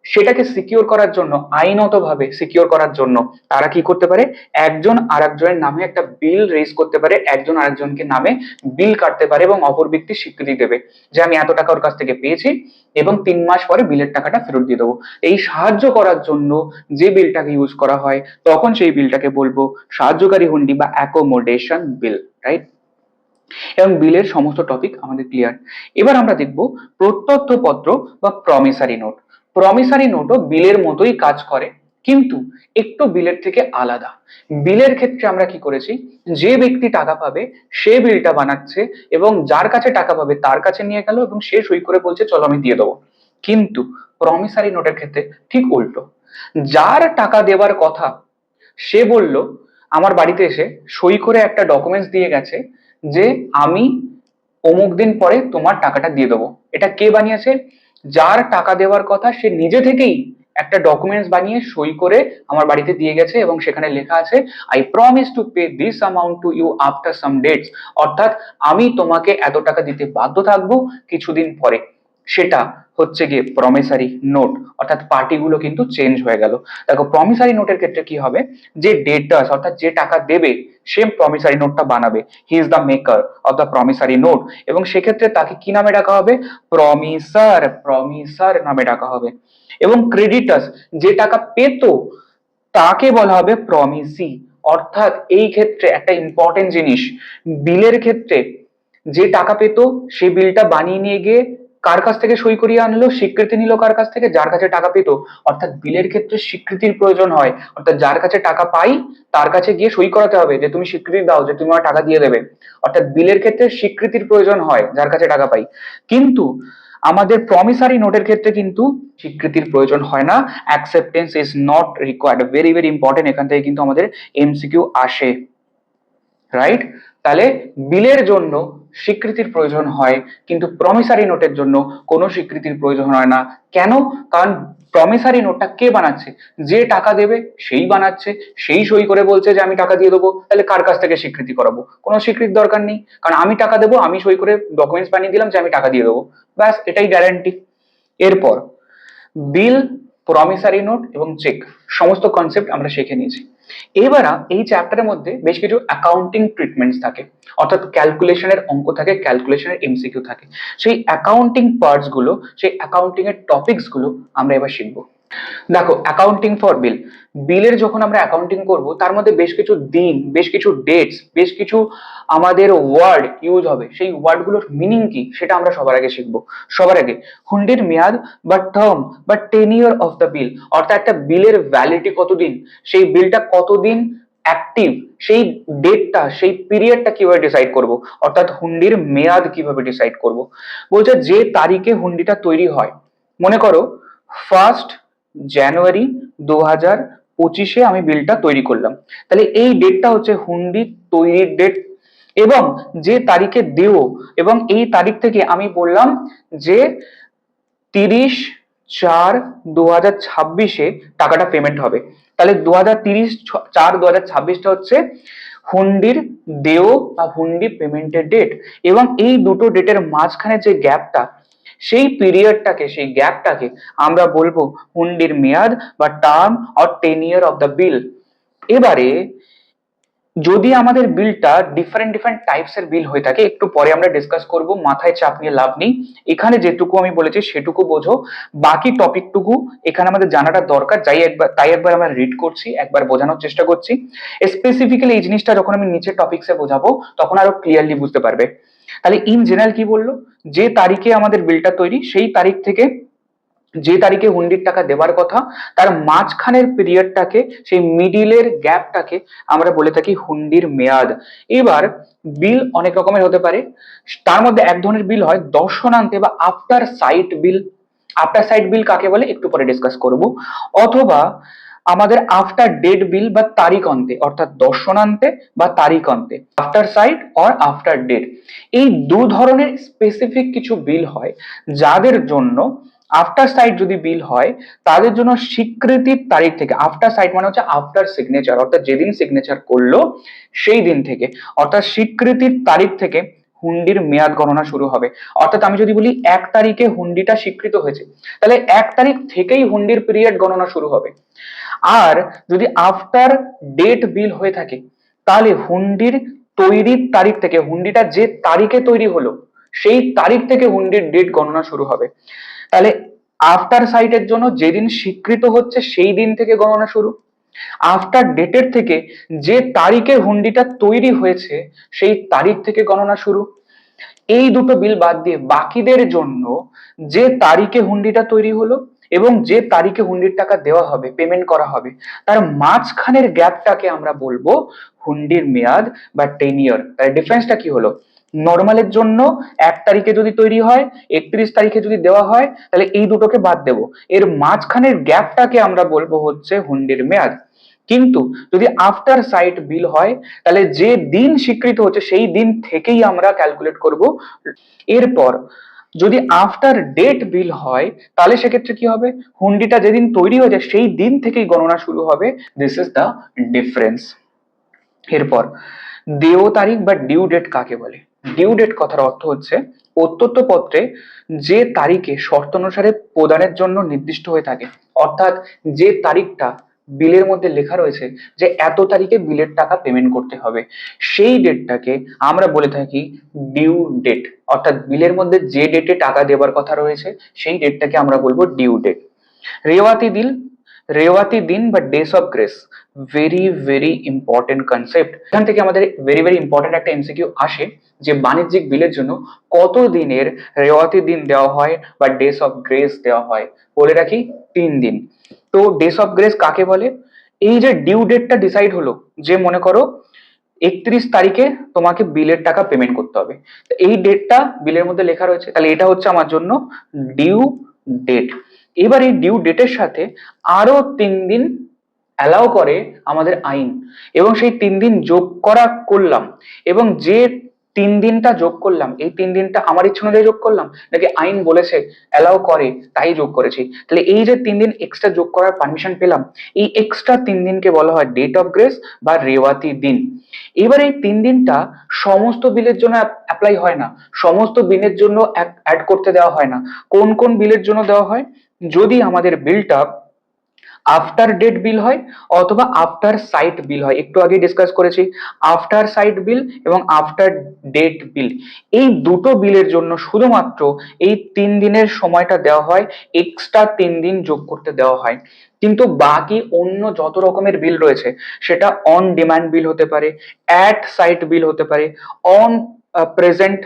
সেটাকে সিকিউর করার জন্য, আইনত ভাবে সিকিউর করার জন্য তারা কি করতে পারে, একজন আরেকজনের নামে একটা বিল রেজ করতে পারে, একজন আরেকজনকে নামে বিল কাটতে পারে এবং অপর ব্যক্তি স্বীকৃতি দেবে যে আমি এত টাকা ওর কাছ থেকে পেয়েছি এবং 3 মাস পরে বিলের টাকাটা ফেরত দিয়ে দেবো। এই সাহায্য করার জন্য যে বিলটাকে ইউজ করা হয় তখন সেই বিলটাকে বলবো সাহায্যকারী হুন্ডি বা অ্যাকোমোডেশন বিল। রাইট? এবং বিলের সমস্ত টপিক আমাদের ক্লিয়ার। এবার আমরা দেখব প্রত্যর্থ পত্র বা প্রমিসারি নোট। প্রমিসারি নোটও বিলের মতোই কাজ করে, কিন্তু একটু বিলের থেকে আলাদা। বিলের ক্ষেত্রে আমরা কি করেছি, যে ব্যক্তি টাকা পাবে সে বিলটা বানাচ্ছে এবং যার কাছে টাকা পাবে তার কাছে নিয়ে গেল এবং সে সই করে বলছে চলো আমি দিয়ে দেবো। কিন্তু প্রমিসারি নোটের ক্ষেত্রে ঠিক উল্টো, যার টাকা দেওয়ার কথা সে বলল আমার বাড়িতে এসে সই করে একটা ডকুমেন্টস দিয়ে গেছে যে আমি অমুক দিন পরে তোমার টাকাটা দিয়ে দেবো। এটা কে বানিয়েছে? যার টাকা দেওয়ার কথা সে নিজে থেকেই একটা ডকুমেন্টস বানিয়ে সই করে আমার বাড়িতে দিয়ে গেছে এবং সেখানে লেখা আছে I promise to pay this amount to you after some dates. অর্থাৎ আমি তোমাকে এত টাকা দিতে বাধ্য থাকবো কিছুদিন পরে। সেটা হচ্ছে গিয়ে প্রমিসারি নোট, অর্থাৎ পার্টিগুলো কিন্তু চেঞ্জ হয়ে গেল। দেখো প্রমিসারি নোটের ক্ষেত্রে কি হবে, যে ডেটার্স অর্থাৎ যে টাকা দেবে সে প্রমিসারি নোটটা বানাবে, he is the maker of the promissory note, এবং সেক্ষেত্রে তাকে কি নামে ডাকা হবে? প্রমিসার, প্রমিসার নামে ডাকা হবে। এবং ক্রেডিটার্স যে টাকা পেত তাকে বলা হবে প্রমিসি। অর্থাৎ এই ক্ষেত্রে একটা ইম্পর্টেন্ট জিনিস, বিলের ক্ষেত্রে যে টাকা পেত সে বিলটা বানিয়ে নিয়ে গিয়ে কার কাছ থেকে সই করিয়ে আনলো? স্বীকৃতি নিল কার কাছ থেকে? যার কাছে টাকা পেত। অর্থাৎ বিলের ক্ষেত্রে স্বীকৃতির প্রয়োজন হয়, অর্থাৎ যার কাছে টাকা পাই তার কাছে গিয়ে সই করাতে হবে যে তুমি স্বীকৃতি দাও যে তুমি আমার টাকা দিয়ে দেবে। অর্থাৎ বিলের ক্ষেত্রে স্বীকৃতির প্রয়োজন হয় যার কাছে টাকা পাই। কিন্তু আমাদের প্রমিসারি নোটের ক্ষেত্রে কিন্তু স্বীকৃতির প্রয়োজন হয় না, acceptance is not required. Very very important, এখান থেকে কিন্তু আমাদের এমসিকিউ আসে, রাইট? তাহলে বিলের জন্য স্বীকৃতির প্রয়োজন হয় কিন্তু প্রমিসারি নোটের জন্য কোনো স্বীকৃতির প্রয়োজন হয় না। কেন? কারণ প্রমিসারি নোটটা কে বানাচ্ছে? যে টাকা দেবে সেই বানাচ্ছে, সেই সই করে বলছে যে আমি টাকা দিয়ে দেবো। তাহলে কার কাছ থেকে স্বীকৃতি করাবো? কোনো স্বীকৃতির দরকার নেই, কারণ আমি টাকা দেবো, আমি সই করে ডকুমেন্টস বানিয়ে দিলাম যে আমি টাকা দিয়ে দেবো, ব্যাস এটাই গ্যারান্টি। এরপর বিল, প্রমিসারি নোট এবং চেক সমস্ত কনসেপ্ট আমরা শিখে নিয়েছি। এবার এই চ্যাপ্টারের মধ্যে বেশ কিছু অ্যাকাউন্টিং ট্রিটমেন্টস থাকে, অর্থাৎ ক্যালকুলেশনের অঙ্ক থাকে, ক্যালকুলেশনের এমসিকিউ থাকে। সেই অ্যাকাউন্টিং পার্টস গুলো, সেই অ্যাকাউন্টিং এর টপিকস গুলো আমরা এবার শিখবো। দেখো অ্যাকাউন্টিং ফর বিল, বিলের যখন আমরা অ্যাকাউন্টিং করব তার মধ্যে বেশ কিছু দিন, বেশ কিছু ডেটস, বেশ কিছু আমাদের ওয়ার্ড ইউজ হবে। সেই ওয়ার্ড গুলোর মিনিং কি সেটা আমরা সবার আগে শিখবো। সবার আগে হুন্ডির মেয়াদ বা টার্ম বা টেনিওর অফ দ্য বিল, অর্থাৎ একটা বিলের ভ্যালিডিটি কতদিন, সেই বিলটা কতদিন অ্যাক্টিভ, সেই ডেটটা, সেই পিরিয়ডটা কিভাবে ডিসাইড করব, অর্থাৎ হুন্ডির মেয়াদ কিভাবে ডিসাইড করব। বলছে যে তারিখে হুন্ডিটা তৈরি হয়, মনে করো 1 জানুয়ারি 2025 আমি বিলটা তৈরি করলাম, তাহলে এই ডেটটা হচ্ছে হুন্ডি তৈরির ডেট। এবং যে তারিখে দেও, এবং এই তারিখ থেকে আমি বললাম যে 30/4/2026 টাকাটা পেমেন্ট হবে, তাহলে 2030/4/2026টা হচ্ছে হুন্ডির দেও বা হুন্ডি পেমেন্টের ডেট। এবং এই দুটো ডেটের মাঝখানে যে গ্যাপটা, সেই পিরিয়ডটাকে, সেই গ্যাপটাকে আমরা বলবো হুন্ডির মেয়াদ বা টার্ম অর টেনিয়ার অফ দ্য বিল। এবারে যদি আমাদের বিলটা ডিফারেন্ট ডিফারেন্ট টাইপস এর বিল হয়ে থাকে, একটু পরে আমরা ডিসকাস করব, মাথায় চাপ নিয়ে লাভ নেই। এখানে যেটুকু আমি বলেছি সেটুকু বোঝো, বাকি টপিকটুকু এখানে আমাদের জানাটা দরকার, তাই একবার আমরা রিড করছি, একবার বোঝানোর চেষ্টা করছি। স্পেসিফিক্যালি এই জিনিসটা যখন আমি নিচের টপিকসে বোঝাবো তখন আরো ক্লিয়ারলি বুঝতে পারবে। তাহলে ইন জেনারেল কি বললো, যে তারিখে আমাদের বিলটা তৈরি সেই তারিখ থেকে যে তারিখে হুন্ডির টাকা দেওয়ার কথা তার মাঝখানের পিরিয়ডটাকে, সেই মিডিলের গ্যাপটাকে আমরা বলে থাকি হুন্ডির মেয়াদ। এবার বিল অনেক রকমের হতে পারে, তার মধ্যে এক ধরনের বিল হয় দর্শনান্তে বা আফটার সাইট বিল। আফটার সাইট বিল কাকে বলে একটু পরে ডিসকাস করব। অথবা আমাদের আফটার ডেট বিল বা তারিখ অন্তে, অর্থাৎ দর্শনান্তে বা তারিখ অন্তে, after sight or after date. এই দু ধরনের স্পেসিফিক কিছু বিল হয় যাদের জন্য আফটার সাইট যদি বিল হয় তাদের জন্য স্বীকৃতির তারিখ থেকে, আফটার সাইট মানে হচ্ছে আফটার সিগনেচার, অর্থাৎ যেদিন সিগনেচার করলো সেই দিন থেকে, অর্থাৎ স্বীকৃতির তারিখ থেকে হুন্ডির মেয়াদ গণনা শুরু হবে। অর্থাৎ আমি যদি বলি 1 তারিখে হুন্ডিটা স্বীকৃত হয়েছে, তাহলে 1 তারিখ থেকেই হুন্ডির পিরিয়ড গণনা শুরু হবে। আর যদি আফটার ডেট বিল হয়ে থাকে তাহলে হুন্ডির তৈরির তারিখ থেকে, হুন্ডিটা যে তারিখে তৈরি হলো সেই তারিখ থেকে হুন্ডির ডেট গণনা শুরু হবে। তাহলে আফটার সাইটের জন্য যেদিন স্বীকৃত হচ্ছে সেই দিন থেকে গণনা শুরু, আফটার ডেটের থেকে যে তারিখে হুন্ডিটা তৈরি হয়েছে সেই তারিখ থেকে গণনা শুরু। এই দুটো বিল বাদ দিয়ে বাকিদের জন্য যে তারিখে হুন্ডিটা তৈরি হলো এবং যে তারিখে হুন্ডির টাকা দেওয়া হবে, পেমেন্ট করা হবে, তার মাঝখানের গ্যাপটাকে আমরা বলবো হুন্ডির মেয়াদ বা টেনিয়র। তার ডিফারেন্সটা কি হলো, নর্মালের জন্য 1 তারিখে যদি তৈরি হয়, 31 তারিখে যদি দেওয়া হয়, তাহলে এই দুটোকে বাদ দেব। এর মাঝখানের গ্যাপটাকে আমরা বলবো হচ্ছে হুন্ডির মেয়াদ। কিন্তু যদি আফটার সাইট বিল হয়, তাহলে যে দিন স্বীকৃত হচ্ছে সেই দিন থেকেই আমরা ক্যালকুলেট করব। এরপর যদি আফটার ডেট বিল হয়, তাহলে সেক্ষেত্রে কি হবে, হুন্ডিটা যেদিন তৈরি হয়ে যায় সেই দিন থেকেই গণনা শুরু হবে। This is the difference. এরপর দেয় তারিখ বা ডিউ ডেট কাকে বলে? ডিউ ডেট কথার অর্থ হচ্ছে প্রত্যন্ত পত্রে যে তারিখে শর্ত অনুসারে প্রদানের জন্য নির্দিষ্ট হয়ে থাকে, অর্থাৎ যে তারিখটা বিলের মধ্যে লেখা রয়েছে যে এত তারিখে বিলের টাকা পেমেন্ট করতে হবে, সেই ডেটটাকে আমরা বলে থাকি ডিউ ডেট। অর্থাৎ বিলের মধ্যে যে ডেটে টাকা দেওয়ার কথা রয়েছে সেই ডেটটাকে আমরা বলবো ডিউ ডেট। রেওয়াতি দিন, রেওয়াতি দিন বা days of grace, very very important concept. এখান থেকে আমাদের ভেরি ভেরি ইম্পর্টেন্ট একটা এমসিকিউ আসে যে বাণিজ্যিক বিলের জন্য কত দিনের রেওয়াতি দিন দেওয়া হয় বা ডেস অফ গ্রেস দেওয়া হয়? বলে রাখি 3 দিন। তো ডেস অফ গ্রেস কাকে বলে? এই যে ডিউ ডেটটা ডিসাইড হলো, যে মনে করো 31 তারিখে তোমাকে বিলের টাকা পেমেন্ট করতে হবে, এই ডেটটা বিলের মধ্যে লেখা রয়েছে, তাহলে এটা হচ্ছে আমার জন্য ডিউ ডেট। এবার এই ডিউ ডেটের সাথে আরো 3 দিন অ্যালাউ করে আমাদের আইন, এবং সেই 3 দিন যোগ করলাম, এবং যে 3 দিনটা যোগ করলাম, এই 3 দিনটা আমার ইচ্ছা অনুযায়ী যোগ করলাম নাকি আইন বলেছে অ্যালাউ করে তাই যোগ করেছি? তাহলে এই যে 3 দিন এক্সট্রা যোগ করার পারমিশন পেলাম, এই এক্সট্রা 3 দিনকে বলা হয় ডেট অফ গ্রেস বা রেওয়াতি দিন। এবার এই 3 দিনটা সমস্ত বিলের জন্য অ্যাপ্লাই হয় না, সমস্ত বিলের জন্য অ্যাড করতে দেওয়া হয় না। কোন কোন বিলের জন্য দেওয়া হয়? যদি আমাদের বিলটা আফটার ডেট বিল হয় অথবা আফটার সাইট বিল হয়, একটু আগে ডিসকাস করেছি আফটার সাইট বিল এবং আফটার ডেট বিল, এই দুটো বিলের জন্য শুধুমাত্র এই 3 দিনের সময়টা দেওয়া হয়, এক্সট্রা 3 দিন যোগ করতে দেওয়া হয়। কিন্তু বাকি অন্য যত রকমের বিল রয়েছে, সেটা অন ডিমান্ড বিল হতে পারে, অ্যাট সাইট বিল হতে পারে, অন প্রেজেন্ট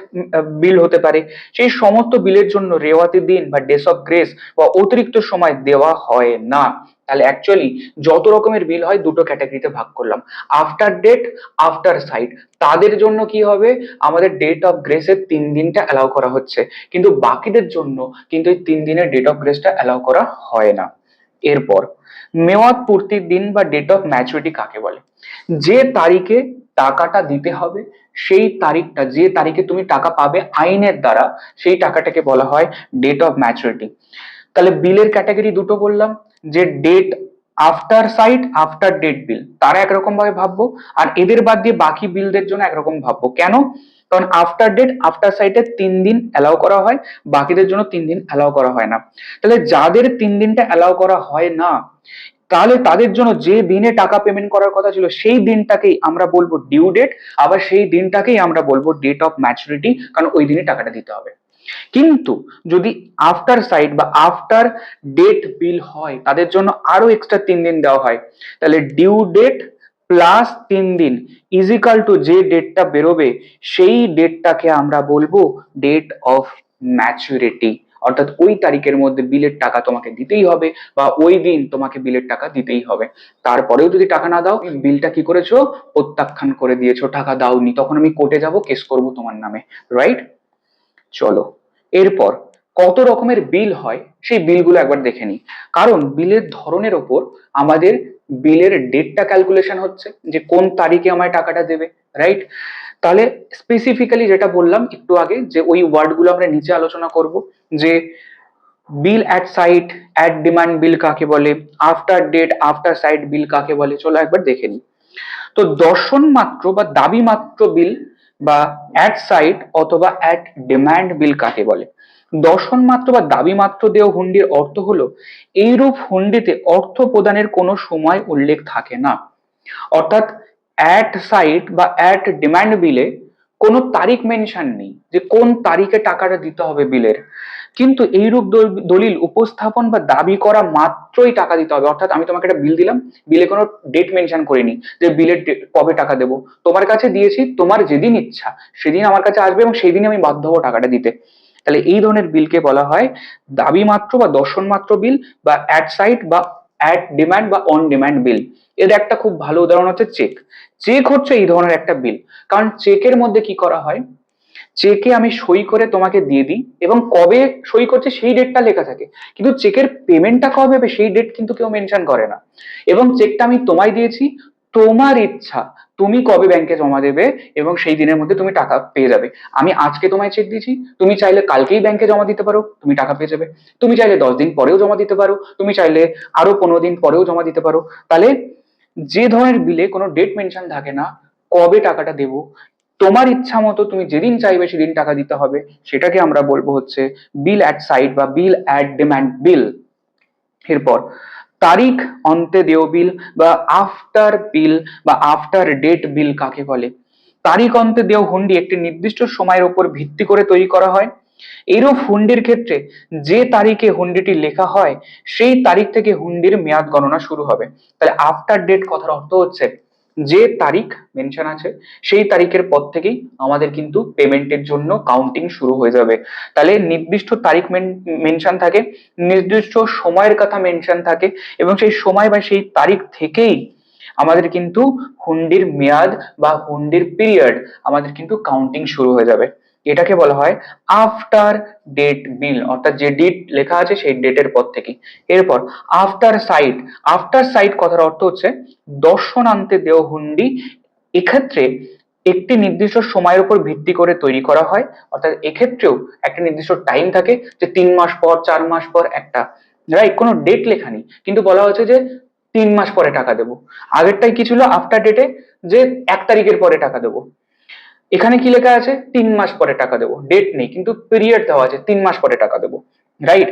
বিল হতে পারে, সেই সমস্ত বিলের জন্য রেওয়াতি দিন বা ডেস অফ গ্রেস বা অতিরিক্ত সময় দেওয়া হয় না। তাহলে অ্যাকচুয়ালি যত রকমের বিল হয় দুটো ক্যাটাগরিতে ভাগ করলাম, আফটার ডেট, আফটার সাইট। তাদের জন্য কি হবে, আমাদের ডেট অফ গ্রেসের 3 দিনটা অ্যালাউ করা হচ্ছে, কিন্তু বাকিদের জন্য কিন্তু এই 3 দিনের ডেট অফ গ্রেসটা অ্যালাউ করা হয় না। এরপর মেয়াদ পূর্তির দিন বা ডেট অফ ম্যাচুরিটি কাকে বলে? যে তারিখে টাকাটা দিতে হবে, সেই তারিখটা, যে তারিখে তুমি টাকা পাবে আইনের দ্বারা, সেই টাকাটাকে বলা হয় ডেট অফ ম্যাচুরিটি। তাহলে বিলের ক্যাটাগরি দুটো বললাম, যে date after sight, after date bill, তারা একরকম ভাবে ভাববো, আর এদের বাদ দিয়ে বাকি বিলদের জন্য একরকম ভাববো। কেন? কারণ আফটার ডেট আফটার সাইটে 3 দিন অ্যালাউ করা হয়, বাকিদের জন্য 3 দিন অ্যালাউ করা হয় না। তাহলে যাদের 3 দিনটা অ্যালাউ করা হয় না, তাহলে তাদের জন্য যে দিনে টাকা পেমেন্ট করার কথা ছিল সেই দিনটাকেই আমরা বলবো ডিউ ডেট, আবার সেই দিনটাকেই আমরা বলবো ডেট অফ ম্যাচুরিটি, কারণ ওই দিনে টাকাটা দিতে হবে। কিন্তু যদি আফটার সাইট বা আফটার ডেট বিল হয়, তাদের জন্য আরো এক্সট্রা 3 দিন দেওয়া হয়। তাহলে ডিউ ডেট প্লাস 3 দিন ইজিক্যাল টু যে ডেটটা বেরোবে সেই ডেটটাকে আমরা বলবো ডেট অফ ম্যাচুরিটি। অর্থাৎ ওই তারিখের মধ্যে বিলের টাকা তোমাকে দিতেই হবে, বা ওই দিন তোমাকে বিলের টাকা দিতেই হবে। তারপরেও যদি টাকা না দাও, বিলটা কি করেছো, প্রত্যাখ্যান করে দিয়েছো, টাকা দাওনি, তখন আমি কোর্টে যাব, কেস করব তোমার নামে, রাইট? চলো, এরপর কত রকমের বিল হয় সেই বিলগুলো একবার দেখে নিই। কারণ বিলের ধরনের ওপর আমাদের বিলের ডেটটা ক্যালকুলেশন হচ্ছে, যে কোন তারিখে আমায় টাকাটা দেবে, রাইট? তাহলে স্পেসিফিক্যালি যেটা বললাম একটু আগে, যে ওই ওয়ার্ডগুলো আমরা নিচে আলোচনা করব, যে বিল অ্যাট সাইট, অ্যাট ডিমান্ড বিল কাকে বলে, আফটার ডেট আফটার সাইট বিল কাকে বলে, চলো একবার দেখে নিই। তো দর্শন মাত্র বা দাবি মাত্র বিল বা অ্যাট সাইট অথবা অ্যাট ডিমান্ড বিল কাকে বলে? দর্শন মাত্র বা দাবি মাত্র দেয় হুন্ডির অর্থ হলো এইরূপ হুন্ডিতে অর্থ প্রদানের কোনো সময় উল্লেখ থাকে না। অর্থাৎ অ্যাট সাইট বা অ্যাট ডিমান্ড বিলে কোনো তারিখ মেনশন নেই যে কোন তারিখে টাকাটা দিতে হবে বিলের, কিন্তু এইরূপ দলিল উপস্থাপন বা দাবি করা মাত্রই টাকা দিতে হবে। অর্থাৎ আমি তোমাকে একটা বিল দিলাম, বিলে কোনো ডেট মেনশন করিনি যে বিলের কবে টাকা দেবো, তোমার কাছে দিয়েছি, তোমার যেদিন ইচ্ছা সেদিন আমার কাছে আসবে এবং সেই দিন আমি বাধ্য হবো টাকাটা দিতে। তাহলে এই ধরনের বিলকে বলা হয় দাবি মাত্র বা দর্শন মাত্র বিল, বা অ্যাট সাইট বা অ্যাট ডিমান্ড বা অন ডিমান্ড বিল। এর একটা খুব ভালো উদাহরণ হচ্ছে চেক। চেক হচ্ছে এই ধরনের একটা বিল, কারণ চেকের মধ্যে কি করা হয়, চেকে আমি সই করে তোমাকে দিয়ে দিই এবং কবে সই করছে সেই ডেটটা লেখা থাকে, কিন্তু চেকের পেমেন্টটা কবে হবে সেই ডেট কিন্তু কেউ মেনশন করে না। এবং চেকটা আমি তোমায় দিয়েছি, তোমার ইচ্ছা তুমি কবে ব্যাংকে জমা দেবে এবং সেই দিনের মধ্যে তুমি টাকা পেয়ে যাবে। আমি আজকে তোমায় চেক দিয়েছি, তুমি চাইলে কালকেই ব্যাংকে জমা দিতে পারো, তুমি টাকা পেয়ে যাবে। তুমি চাইলে 10 দিন পরেও জমা দিতে পারো, তুমি চাইলে আরো 15 দিন পরেও জমা দিতে পারো। তাহলে যে ধরনের বিলে কোনো ডেট মেনশন থাকে না, কবে টাকাটা দেবো, তোমার ইচ্ছা মতো তুমি যেদিন চাইবে সেদিন টাকা দিতে হবে, সেটাকে আমরা বলবো হচ্ছে বিল অ্যাট সাইট বা বিল অ্যাট ডিমান্ড বিল। এরপর তারিখ অন্তে দেয় বিল বা আফটার বিল বা আফটার ডেট বিল কাকে বলে? তারিখ অন্তে দেয় হুন্ডি একটি নির্দিষ্ট সময়ের উপর ভিত্তি করে তৈরি করা হয়। এরূপ হুন্ডির ক্ষেত্রে যে তারিখে হুন্ডিটি লেখা হয় সেই তারিখ থেকে হুন্ডির মেয়াদ গণনা শুরু হবে। তাহলে আফটার ডেট কথার অর্থ হচ্ছে যে তারিখ মেনশন আছে সেই তারিখের পর থেকেই আমাদের কিন্তু পেমেন্টের জন্য কাউন্টিং শুরু হয়ে যাবে। তাহলে নির্দিষ্ট তারিখ মেনশন থাকে, নির্দিষ্ট সময়ের কথা মেনশন থাকে এবং সেই সময় বা সেই তারিখ থেকেই আমাদের কিন্তু হুন্ডির মেয়াদ বা হুন্ডির পিরিয়ড আমাদের কিন্তু কাউন্টিং শুরু হয়ে যাবে। এটাকে বলা হয় আফটার ডেট বিল, অর্থাৎ যে ডেট লেখা আছে সেই ডেটের পর থেকে। এরপর আফটার সাইট, আফটার সাইট কথার অর্থ হচ্ছে দর্শনান্তে দেয় হুন্ডি। এক্ষেত্রে একটি নির্দিষ্ট সময়ের উপর ভিত্তি করে তৈরি করা হয়, অর্থাৎ এক্ষেত্রেও একটা নির্দিষ্ট টাইম থাকে যে 3 মাস পর 4 মাস পর একটা, রাইট, কোনো ডেট লেখা নেই কিন্তু বলা হচ্ছে যে 3 মাস পরে টাকা দেবো। আগেরটাই কি ছিল আফটার ডেটে, যে 1 তারিখের পরে টাকা দেবো, এখানে কি লেখা আছে 3 মাস পরে টাকা দেবো, ডেট নেই কিন্তু পিরিয়ড দেওয়া আছে 3 মাস পরে টাকা দেবো, রাইট।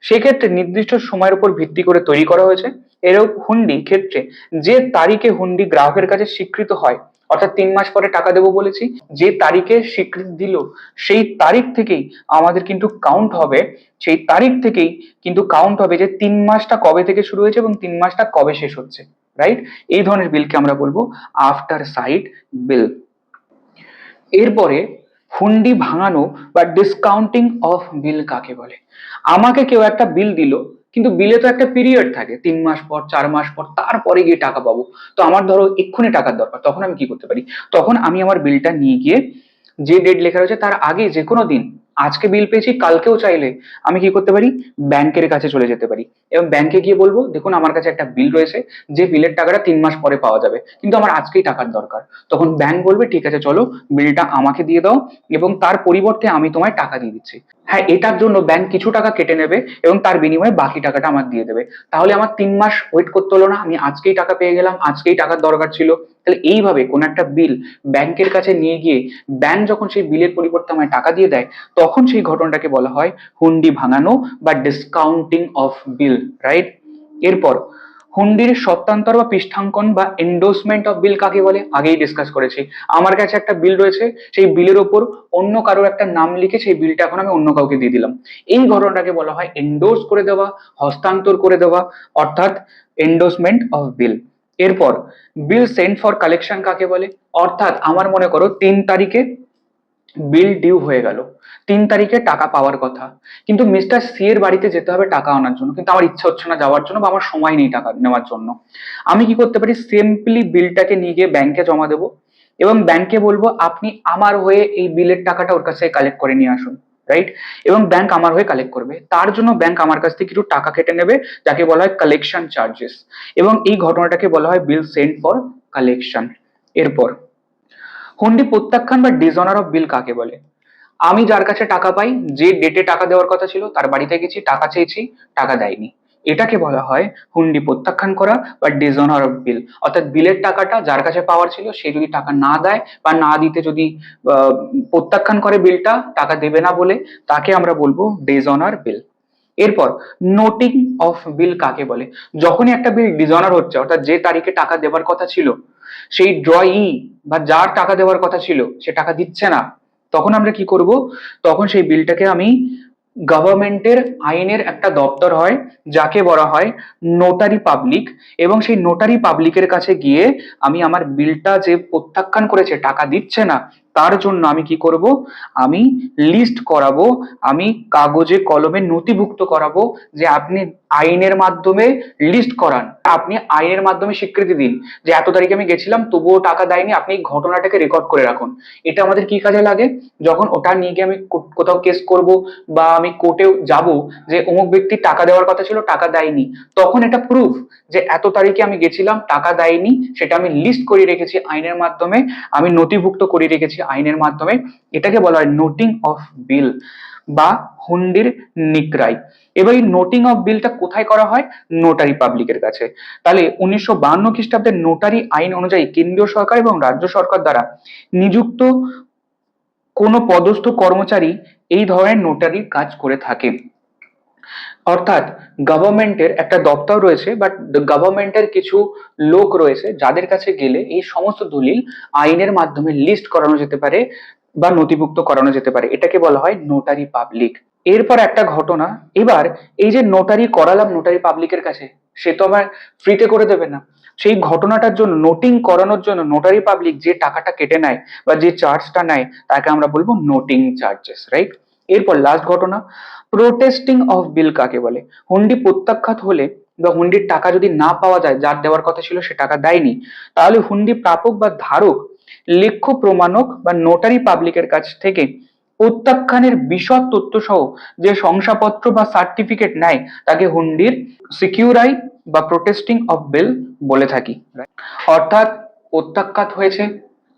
সেক্ষেত্রে নির্দিষ্ট সময়ের উপর ভিত্তি করে তৈরি করা হয়েছে। এরকম হুন্ডি ক্ষেত্রে যে তারিখে হুন্ডি গ্রাহকের কাছে স্বীকৃত হয়, অর্থাৎ 3 মাস পরে টাকা দেবো বলেছি, যে তারিখে স্বীকৃতি দিল সেই তারিখ থেকেই আমাদের কিন্তু কাউন্ট হবে, সেই তারিখ থেকেই কিন্তু কাউন্ট হবে যে 3 মাসটা কবে থেকে শুরু হয়েছে এবং 3 মাসটা কবে শেষ হচ্ছে, রাইট। এই ধরনের বিলকে আমরা বলবো আফটার সাইট বিল। এরপরে হুন্ডি ভাঙানো বা ডিসকাউন্টিং অফ বিল কাকে বলে? আমাকে কেউ একটা বিল দিল, কিন্তু বিলে তো একটা পিরিয়ড থাকে 3 মাস পর 4 মাস পর তারপরে গিয়ে টাকা পাবো। তো আমার ধরো এক্ষুনি টাকার দরকার, তখন আমি কি করতে পারি? তখন আমি আমার বিলটা নিয়ে গিয়ে যে ডেট লেখা রয়েছে তার আগে যে কোনো দিন, আজকে বিল পেয়েছি কালকেও চাইলে আমি কি করতে পারি, ব্যাংকের কাছে চলে যেতে পারি এবং ব্যাংকে গিয়ে বলবো দেখুন আমার কাছে একটা বিল রয়েছে, যে বিলের টাকাটা 3 মাস পরে পাওয়া যাবে কিন্তু আমার আজকেই টাকার দরকার। তখন ব্যাংক বলবে ঠিক আছে চলো বিলটা আমাকে দিয়ে দাও এবং তার পরিবর্তে আমি তোমায় টাকা দিয়ে দিচ্ছি। হ্যাঁ, এটার জন্য ব্যাংক কিছু টাকা কেটে নেবে এবং তার বিনিময়ে বাকি টাকাটা আমার দিয়ে দেবে। তাহলে আমার 3 মাস ওয়েট করতে হলো না, আমি আজকেই টাকা পেয়ে গেলাম, আজকেই টাকার দরকার ছিল। তাহলে এইভাবে কোন একটা বিল ব্যাংকের কাছে নিয়ে গিয়ে ব্যাংক যখন সেই বিলের পরিবর্তে আমায় টাকা দিয়ে দেয় তখন সেই ঘটনাটাকে বলা হয় হুন্ডি ভাঙানো বা ডিসকাউন্টিং অফ বিল, রাইট। এরপর হুন্ডির সত্তান্তর বা পৃষ্ঠাঙ্কন বা এন্ডোর্সমেন্ট অফ বিল কাকে বলে? আগেই ডিসকাস করেছি। আমার কাছে একটা বিল রয়েছে, সেই বিলের ওপর অন্য কারোর একটা নাম লিখে সেই বিলটা এখন আমি অন্য কাউকে দিয়ে দিলাম, এই ঘটনাটাকে বলা হয় এন্ডোর্স করে দেওয়া, হস্তান্তর করে দেওয়া, অর্থাৎ এন্ডোর্সমেন্ট অফ বিল। এরপর বিল সেন্ড ফর কালেকশন কাকে বলে? অর্থাৎ আমার মনে করো 3 তারিখে বিল ডিউ হয়ে গেল, 3 তারিখে টাকা পাওয়ার কথা, কিন্তু মিস্টার সি এর বাড়িতে যেতে হবে টাকা আনার জন্য, কিন্তু আমার ইচ্ছা হচ্ছে না যাওয়ার জন্য বা আমার সময় নেই টাকা নেওয়ার জন্য। আমি কি করতে পারি, সিম্পলি বিলটাকে নিয়ে গিয়ে ব্যাংকে জমা দেবো এবং ব্যাংকে বলবো আপনি আমার হয়ে এই বিলের টাকাটা ওর কাছে কালেক্ট করে নিয়ে আসুন, রাইট। এবং ব্যাংক আমার হয়ে কালেক্ট করবে, তার জন্য ব্যাংক আমার কাছ থেকে কিছু টাকা কেটে নেবে যাকে বলা হয় কালেকশন চার্জেস, এবং এই ঘটনাটাকে বলা হয় বিল সেন্ড ফর কালেকশন। এরপর হুন্ডি প্রত্যাখ্যান বা ডিসঅনার অফ বিল কাকে বলে? আমি যার কাছে টাকা পাই, যে ডেটে টাকা দেওয়ার কথা ছিল তার বাড়িতে গেছি, টাকা চেয়েছি, টাকা দেয়নি, এটাকে বলা হয় হুন্ডি প্রত্যাখ্যান করা বা ডিসঅনার অফ বিল। অর্থাৎ বিলের টাকাটা যার কাছে পাওয়ার ছিল সে যদি টাকা না দেয় বা না দিতে যদি প্রত্যাখ্যান করে বিলটা, টাকা দেবে না বলে, তাকে আমরা বলবো ডিসঅনার বিল। এরপর নোটিং অফ বিল কাকে বলে? যখনই একটা বিল ডিসঅনার হচ্ছে, অর্থাৎ যে তারিখে টাকা দেওয়ার কথা ছিল সেই ড্রয়ি বা যার টাকা দেওয়ার কথা ছিল সে টাকা দিচ্ছে না, তখন আমরা কি করব, তখন সেই বিলটাকে আমি গভর্নমেন্টের আইনের একটা দপ্তর হয় যাকে বলা হয় নোটারি পাবলিক, এবং সেই নোটারি পাবলিকের কাছে গিয়ে আমি আমার বিলটা যে প্রত্যাখ্যান করেছে টাকা দিচ্ছে না তার জন্য আমি কি করব, আমি লিস্ট করাবো, আমি কাগজে কলমে নথিভুক্ত করাবো যে আপনি আইনের মাধ্যমে লিস্ট করান, আপনি আইনের মাধ্যমে স্বীকৃতি দিন যে এত তারিখে আমি গেছিলাম তবুও টাকা দেয়নি, আপনি এই ঘটনাটাকে রেকর্ড করে রাখুন। এটা আমাদের কি কাজে লাগে, যখন ওটা নিয়ে গিয়ে আমি কোথাও কেস করব বা আমি কোর্টেও যাব যে অমুক ব্যক্তি টাকা দেওয়ার কথা ছিল টাকা দেয়নি, তখন এটা প্রুফ যে এত তারিখে আমি গেছিলাম টাকা দেয়নি, সেটা আমি লিস্ট করে রেখেছি আইনের মাধ্যমে, আমি নথিভুক্ত করে রেখেছি আইনের মাধ্যমে। এটাকে বলা হয় নোটিং অফ বিল বা হুন্ডির নিক্রাই। এবার এই নোটিং অফ বিলটা কোথায় করা হয়, নোটারি পাবলিকের কাছে। তাহলে 1952 খ্রিস্টাব্দের নোটারি আইন অনুযায়ী কেন্দ্রীয় সরকার এবং রাজ্য সরকার দ্বারা নিযুক্ত কোনো পদস্থ কর্মচারী এই ধরনের নোটারির কাজ করে থাকে। অর্থাৎ গভর্নমেন্টের একটা দপ্তর রয়েছে, বাট গভর্নমেন্টের কিছু লোক রয়েছে যাদের কাছে গেলে এই সমস্ত দলিল আইনের মাধ্যমে লিস্ট করানো যেতে পারে বা নথিভুক্ত করানো যেতে পারে, এটাকে বলা হয় নোটারি পাবলিক। এরপর একটা ঘটনা, এবার এই যে নোটারি করালাম নোটারি পাবলিকের কাছে, সে তো আমার ফ্রিতে করে দেবে না, সেই ঘটনাটার জন্য নোটিং করানোর জন্য নোটারি পাবলিক যে টাকাটা কেটে নেয় বা যে চার্জটা নেয় তাকে আমরা বলবো নোটিং চার্জেস, রাইট। এরপর লাস্ট ঘটনা, প্রোটেস্টিং অফ বিল কাকে বলে, হুন্ডি প্রত্যাখ্যাত হলে বা হুন্ডির টাকা যদি না পাওয়া যায়, যার দেওয়ার কথা ছিল সে টাকা দেয়নি, তাহলে হুন্ডি প্রাপক বা ধারক লেখ্য প্রমাণক বা নোটারি পাবলিকের কাছ থেকে প্রত্যাখ্যানের বিশদ তথ্য সহ যে শংসাপত্র বা সার্টিফিকেট নেয় তাকে হুন্ডির সিকিউরাই বা প্রোটেস্টিং অফ বিল বলে থাকি। অর্থাৎ প্রত্যাখ্যাত হয়েছে,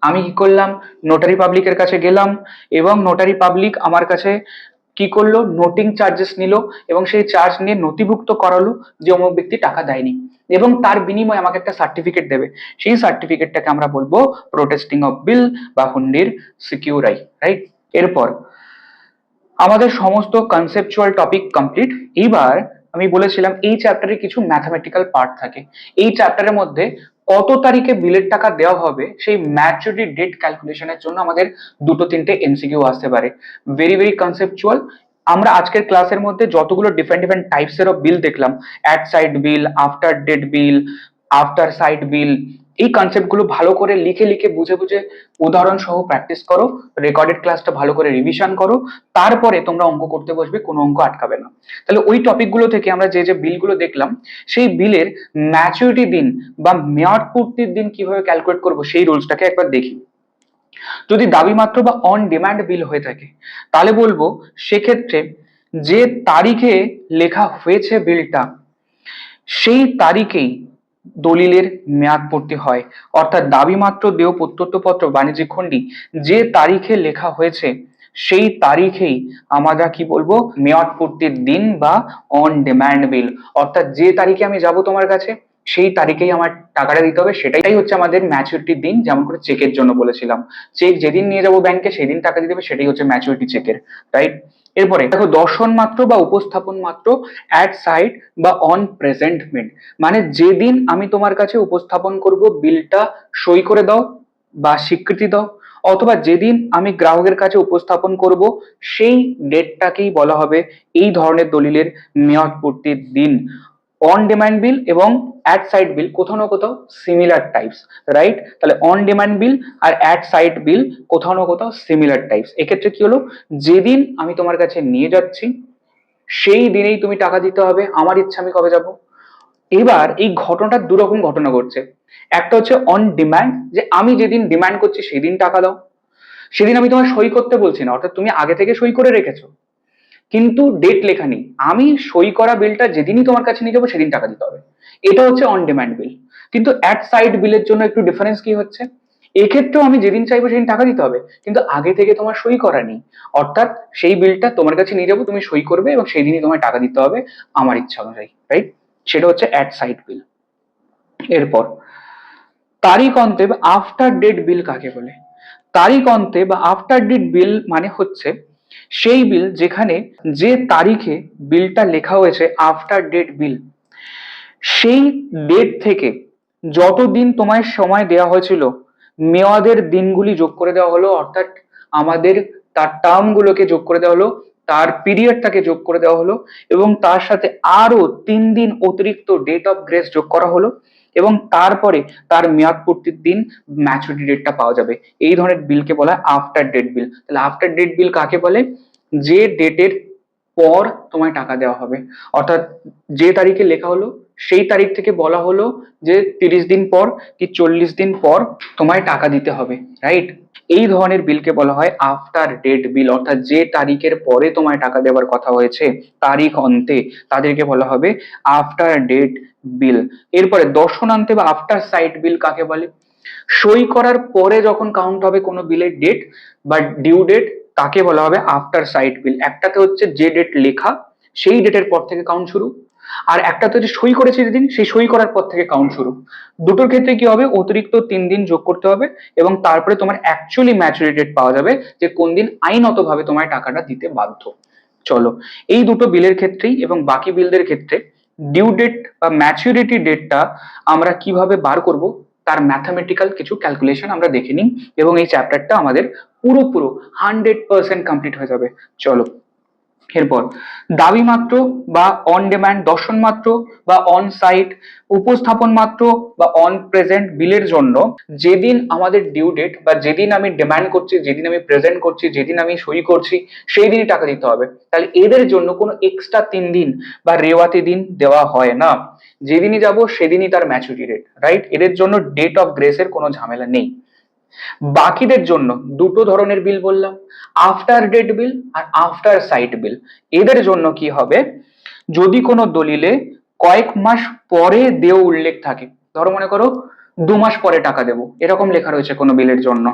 আমি কি করলাম, নোটারি পাবলিকের কাছে গেলাম এবং নোটারি পাবলিক আমার কাছে কি করলো, নোটিং চার্জেস নিল এবং সেই চার্জ নিয়ে নথিভুক্ত করালো যে অমুক ব্যক্তি টাকা দেয়নি এবং তার বিনিময়ে আমাকে একটা সার্টিফিকেট দেবে, সেই সার্টিফিকেটটাকে আমরা বলবো প্রোটেস্টিং অফ বিল বা হুন্ডির সিকিউরাই, রাইট। এরপর আমাদের সমস্ত কনসেপচুয়াল টপিক কমপ্লিট। এইবার আমি বলেছিলাম এই চ্যাপ্টারে কিছু ম্যাথমেটিক্যাল পার্ট থাকে, এই চ্যাপ্টারের মধ্যে কত তারিখে বিলের টাকা দেওয়া হবে সেই ম্যাচুরিটি ডেট ক্যালকুলেশনের জন্য আমাদের দুটো তিনটে এমসিকিউ আসতে পারে, ভেরি ভেরি কনসেপচুয়াল। আমরা আজকের ক্লাসের মধ্যে যতগুলো ডিফারেন্ট ডিফারেন্ট টাইপসের অফ বিল দেখলাম, at sight bill, after date bill, after sight bill, এই কনসেপ্ট গুলো ভালো করে লিখে লিখে বুঝে বুঝে উদাহরণ সহ প্র্যাকটিস করো, রেকর্ডেড ক্লাসটা ভালো করে রিভিশন করো, তারপরে তোমরা অঙ্ক করতে বসবে, কোনো অঙ্ক আটকাবে না। তাহলে ওই টপিকগুলো থেকে আমরা যে যে বিলগুলো দেখলাম সেই বিলের ম্যাচুরিটি দিন বা মেয়াদ পূর্তির দিন কিভাবে ক্যালকুলেট করবো সেই রুলসটাকে একবার দেখি। যদি দাবি মাত্র বা অন ডিমান্ড বিল হয়ে থাকে তাহলে বলবো সেক্ষেত্রে যে তারিখে লেখা হয়েছে বিলটা সেই তারিখেই দলিলের মেয়াদ পূর্তি হয়। অর্থাৎ দাবি মাত্র দেয় প্রত্যর্থপত্র বাণিজ্যিক খণ্ডি যে তারিখে লেখা হয়েছে সেই তারিখেই আমরা কি বলবো, মেয়াদ পূর্তির দিন বা অন ডিমান্ড বিল। অর্থাৎ যে তারিখে আমি যাব তোমার কাছে সেই তারিখেই আমার টাকাটা দিতে হবে, সেটাই হচ্ছে আমাদের ম্যাচুরিটির দিন। যেমন করে চেকের জন্য বলেছিলাম, চেক যেদিন নিয়ে যাবো ব্যাংকে সেদিন টাকা দিতে হবে, সেটাই হচ্ছে ম্যাচুরিটি চেকের, রাইট। এরপরে দেখো দর্শন মাত্র বা উপস্থাপন মাত্র অ্যাট সাইট বা অন প্রেজেন্টমেন্ট, মানে যেদিন আমি তোমার কাছে উপস্থাপন করব বিলটা সই করে দাও বা স্বীকৃতি দাও, অথবা যেদিন আমি গ্রাহকের কাছে উপস্থাপন করব সেই ডেটটাকেই বলা হবে এই ধরনের দলিলের মেয়াদ পূর্তির দিন। অন ডিমান্ড বিল এবং অ্যাট সাইট বিল কোথাও না কোথাও সিমিলার টাইপস, রাইট। তাহলে অন ডিমান্ড বিল আর অ্যাট সাইট বিল কোথাও না কোথাও সিমিলার টাইপস। এক্ষেত্রে কি হলো, যেদিন আমি তোমার কাছে নিয়ে যাচ্ছি সেই দিনেই তুমি টাকা দিতে হবে, আমার ইচ্ছা আমি কবে যাব। এবার এই ঘটনাটা দুরকম ঘটনা ঘটছে, একটা হচ্ছে অন ডিমান্ড, যে আমি যেদিন ডিমান্ড করছি সেদিন টাকা দাও, সেদিন আমি তোমার সই করতে বলছি না, অর্থাৎ তুমি আগে থেকে সই করে রেখেছো কিন্তু ডেট লেখা নেই, আমি সই করা বিলটা যেদিনই তোমার কাছে নিয়ে যাবো সেদিন টাকা দিতে হবে, এটা হচ্ছে অন ডিমান্ড বিল। কিন্তু অ্যাট সাইট বিলের জন্য একটু ডিফারেন্স কি হচ্ছে, এক্ষেত্রেও আমি যেদিন চাইবো সেদিন টাকা দিতে হবে কিন্তু আগে থেকে তোমার সই করা নেই, অর্থাৎ সেই বিলটা তোমার কাছে নিয়ে যাবো, তুমি সই করবে এবং সেই দিনই তোমায় টাকা দিতে হবে আমার ইচ্ছা অনুযায়ী, রাইট। সেটা হচ্ছে অ্যাট সাইট বিল। এরপর তারিখ অন্তে বা আফটার ডেট বিল কাকে বলে, তারিখ অন্তে বা আফটার ডেট বিল মানে হচ্ছে সেই বিল যেখানে যে তারিখে বিলটা লেখা হয়েছে আফটার ডেট বিল, সেই ডেট থেকে যতদিন তোমায় সময় দেওয়া হয়েছিল মেয়াদের দিনগুলি যোগ করে দেওয়া হলো, অর্থাৎ আমাদের তার টার্ম গুলোকে যোগ করে দেওয়া হলো, তার পিরিয়ডটাকে যোগ করে দেওয়া হলো এবং তার সাথে আরো 3 দিন অতিরিক্ত ডেট অফ গ্রেস যোগ করা হলো এবং তারপরে তার মেয়াদ পূর্তির দিন ম্যাচুরিটি ডেটটা পাওয়া যাবে। এই ধরনের বিলকে বলা হয় আফটার ডেট বিল। তাহলে আফটার ডেট বিল কাকে বলে? যে ডেটের পর তোমায় টাকা দেওয়া হবে, অর্থাৎ যে তারিখে লেখা হলো সেই তারিখ থেকে বলা হলো যে 30 দিন পর কি 40 দিন পর তোমায় টাকা দিতে হবে, রাইট? এই ধরনের বিলকে বলা হয় আফটার ডেট বিল, অর্থাৎ যে তারিখের পরে তোমায় টাকা দেওয়ার কথা হয়েছে তারিখ অন্তে, তাদেরকে বলা হবে আফটার ডেট বিল। এরপরে দর্শনান্তে বা আফটার সাইট বিল কাকে বলে? সই করার পরে যখন কাউন্ট হবে কোনো বিলের ডেট বা ডিউ ডেট, তাকে বলা হবে আফটার সাইট বিল। একটাতে হচ্ছে যে ডেট লেখা সেই ডেটের পর থেকে কাউন্ট শুরু, আর একটাতে হচ্ছে সই করেছে যেদিন সেই সই করার পর থেকে কাউন্ট শুরু। দুটোর ক্ষেত্রে কি হবে? অতিরিক্ত 3 দিন যোগ করতে হবে এবং তারপরে তোমার অ্যাকচুয়ালি ম্যাচুরিটি ডেট পাওয়া যাবে যে কোন দিন আইনতভাবে তোমায় টাকাটা দিতে বাধ্য। চলো, এই দুটো বিলের ক্ষেত্রেই এবং বাকি বিলদের ক্ষেত্রে ডিউ ডেট বা ম্যাচুরিটি ডেটটা আমরা কিভাবে বার করব তার ম্যাথামেটিক্যাল কিছু ক্যালকুলেশন আমরা দেখে নিই এবং এই চ্যাপ্টারটা আমাদের পুরো 100% কমপ্লিট হয়ে যাবে। চলো, এরপর দাবি মাত্র বা অন ডিমান্ড, দর্শন মাত্র বা অন সাইট, উপস্থাপন মাত্র বা অন প্রেজেন্ট বিলের জন্য যেদিন আমাদের ডিউ ডেট বা যেদিন আমি ডিমান্ড করছি, যেদিন আমি প্রেজেন্ট করছি, যেদিন আমি সই করছি সেই দিনই টাকা দিতে হবে। তাহলে এদের জন্য কোনো এক্সট্রা 3 দিন বা রেওয়াতি দিন দেওয়া হয় না, যেদিনই যাব সেদিনই তার ম্যাচুরিটি ডেট, রাইট? এদের জন্য ডেট অফ গ্রেসের কোনো ঝামেলা নেই। বাকিদের জন্য দুটো ধরনের বিল বললাম, আফটার ডেট বিল আর আফটার সাইট বিল। এদের জন্য কি হবে? যদি কোনো দলিলে কয়েক মাস পরে দেয় উল্লেখ থাকে, ধরো মনে করো 2 মাস পরে টাকা দেবো এরকম লেখা রয়েছে কোনো বিলের জন্য,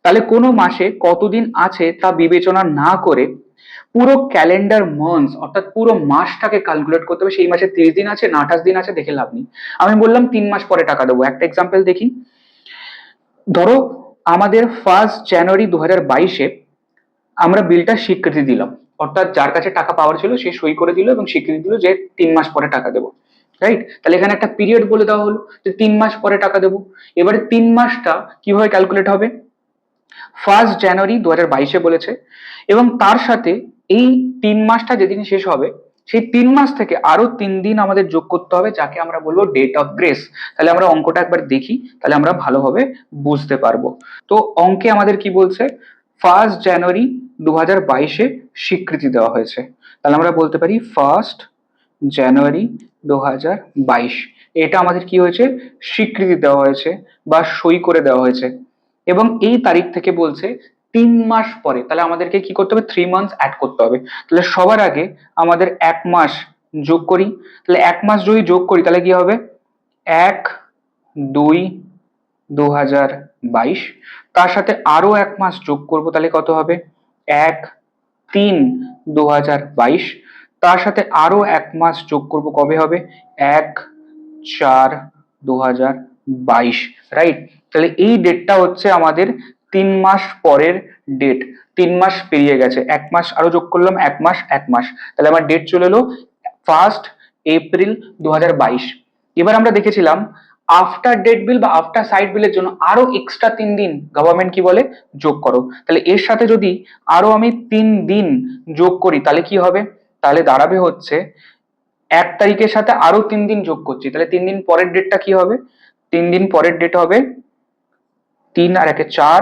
তাহলে কোনো মাসে কতদিন আছে তা বিবেচনা না করে পুরো ক্যালেন্ডার মান্থ অর্থাৎ পুরো মাসটাকে ক্যালকুলেট করতে হবে। সেই মাসে 30 দিন আছে না 28 দিন আছে দেখে লাভ নেই। আমি বললাম 3 মাস পরে টাকা দেবো, একটা এক্সাম্পল দেখি। ধরো আমাদের 1 জানুয়ারি 2022-এ আমরা বিলটা স্বীকৃতি দিলাম, অর্থাৎ যার কাছে টাকা পাওয়ার ছিল সে সই করে দিল এবং স্বীকৃতি দিল যে 3 মাস পরে টাকা দেবো, রাইট? তাহলে এখানে একটা পিরিয়ড বলে দেওয়া হলো যে 3 মাস পরে টাকা দেবো। এবারে 3 মাসটা কিভাবে ক্যালকুলেট হবে? 1 জানুয়ারি 2022-এ বলেছে এবং তার সাথে এই 3 মাসটা যেদিন শেষ হবে সেই 3 মাস থেকে আরো 3 দিন আমাদের যোগ করতে হবে, যাকে আমরা বলবো ডেট অফ গ্রেস। তাহলে আমরা অঙ্কটা একবার দেখি, তাহলে আমরা ভালোভাবে বুঝতে পারবো। তো অঙ্কে আমাদের কি বলছে? 1 জানুয়ারি 2022-এ স্বীকৃতি দেওয়া হয়েছে, তাহলে আমরা বলতে পারি 1 জানুয়ারি 2022 এটা আমাদের কি হয়েছে? স্বীকৃতি দেওয়া হয়েছে বা সই করে দেওয়া হয়েছে। এবং এই তারিখ থেকে বলছে 3 মাস পরে, তাহলে আমাদেরকে কি করতে হবে? 3 মান্থ অ্যাড করতে হবে। তাহলে সবার আগে আমাদের 1 মাস যোগ করি, তাহলে 1 মাস যদি যোগ করি তাহলে কি হবে? 1/2/2022, তার সাথে আরো 1 মাস যোগ করব, তাহলে কত হবে? 1/3/2022, তার সাথে আরো 1 মাস যোগ করব, কবে হবে? 1/4/2022, রাইট? তাহলে এই ডেটটা হচ্ছে আমাদের 3 মাস পরের ডেট। 3 মাস পেরিয়ে গেছে, 1 মাস আরো যোগ করলাম, 1 মাস, তাহলে আমার ডেট চলে এলো 1 এপ্রিল 2022। এবার আমরা দেখেছিলাম আফটার ডেট বিল বা আফটার সাইট বিলের জন্য আরো এক্সট্রা 3 দিন গভর্নমেন্ট কি বলে? যোগ করো। তাহলে এর সাথে যদি আরো আমি 3 দিন যোগ করি তাহলে কি হবে? তাহলে দাঁড়াবে হচ্ছে 1 তারিখের সাথে আরো 3 দিন যোগ করছি, তাহলে 3 দিন পরের ডেটটা কি হবে? 3 দিন পরের ডেট হবে 3 আর 1-4,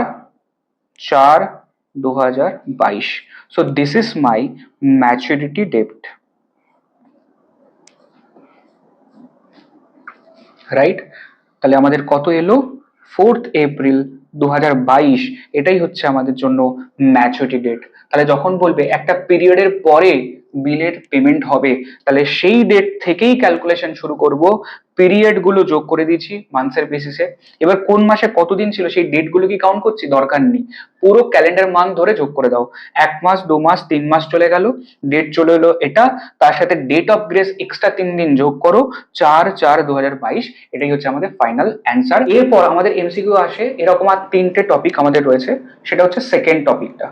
4/2022। So this is my maturity date, right? তাহলে আমাদের কত এলো? 4 এপ্রিল 2022, এটাই হচ্ছে আমাদের জন্য ম্যাচুরিটি ডেট। তাহলে যখন বলবে একটা পিরিয়ডের পরে বিলের পেমেন্ট হবে, তাহলে সেই ডেট থেকেই ক্যালকুলেশন শুরু করব। পিরিয়ড গুলো যোগ করে দিয়েছি মান্থের বেসিসে। এবার কোন মাসে কতদিন ছিল সেই ডেট গুলো কি কাউন্ট করছি? দরকার নেই, পুরো ক্যালেন্ডার মান্থ ধরে যোগ করে দাও। 1 মাস, 2 মাস, 3 মাস চলে গেল, ডেট চলে এলো এটা, তার সাথে ডেট অফ গ্রেস এক্সট্রা 3 দিন যোগ করো, 4/4/2022, এটাই হচ্ছে আমাদের ফাইনাল অ্যান্সার। এরপর আমাদের এমসিকিউ আসে এরকম আর 3টে টপিক আমাদের রয়েছে, সেটা হচ্ছে সেকেন্ড টপিকটা।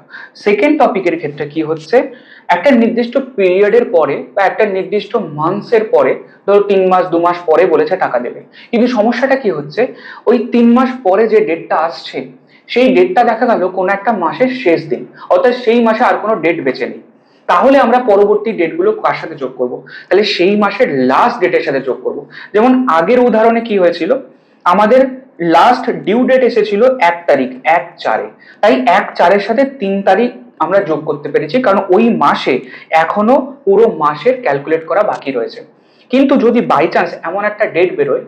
সেকেন্ড টপিকের ক্ষেত্রে কি হচ্ছে? একটা নির্দিষ্ট পিরিয়ডের পরে বা একটা নির্দিষ্ট মান্থসের পরে, ধরো 3 মাস 2 মাস পরে বলেছে টাকা দেবে, কিন্তু সমস্যাটা কি হচ্ছে? ওই 3 মাস পরে যে ডেটটা আসছে সেই ডেটটা দেখা গেল কোনো একটা মাসের শেষ দিন, অর্থাৎ সেই মাসে আর কোনো ডেট বেঁচে নেই। তাহলে আমরা পরবর্তী ডেটগুলো কার সাথে যোগ করব, তাহলে সেই মাসের লাস্ট ডেটের সাথে যোগ করব। যেমন আগের উদাহরণে কি হয়েছিল, আমাদের লাস্ট ডিউ ডেট এসেছিল 1 তারিখ, 1/4-এ, তাই 1/4-এর সাথে 3 তারিখ আমরা যোগ করতে পেরেছি, কারণ ওই মাসে এখনো পুরো মাসের ক্যালকুলেট করা বাকি রয়েছে। কিন্তু যদি বাই চান্স এমন একটা ডেট বেরোয়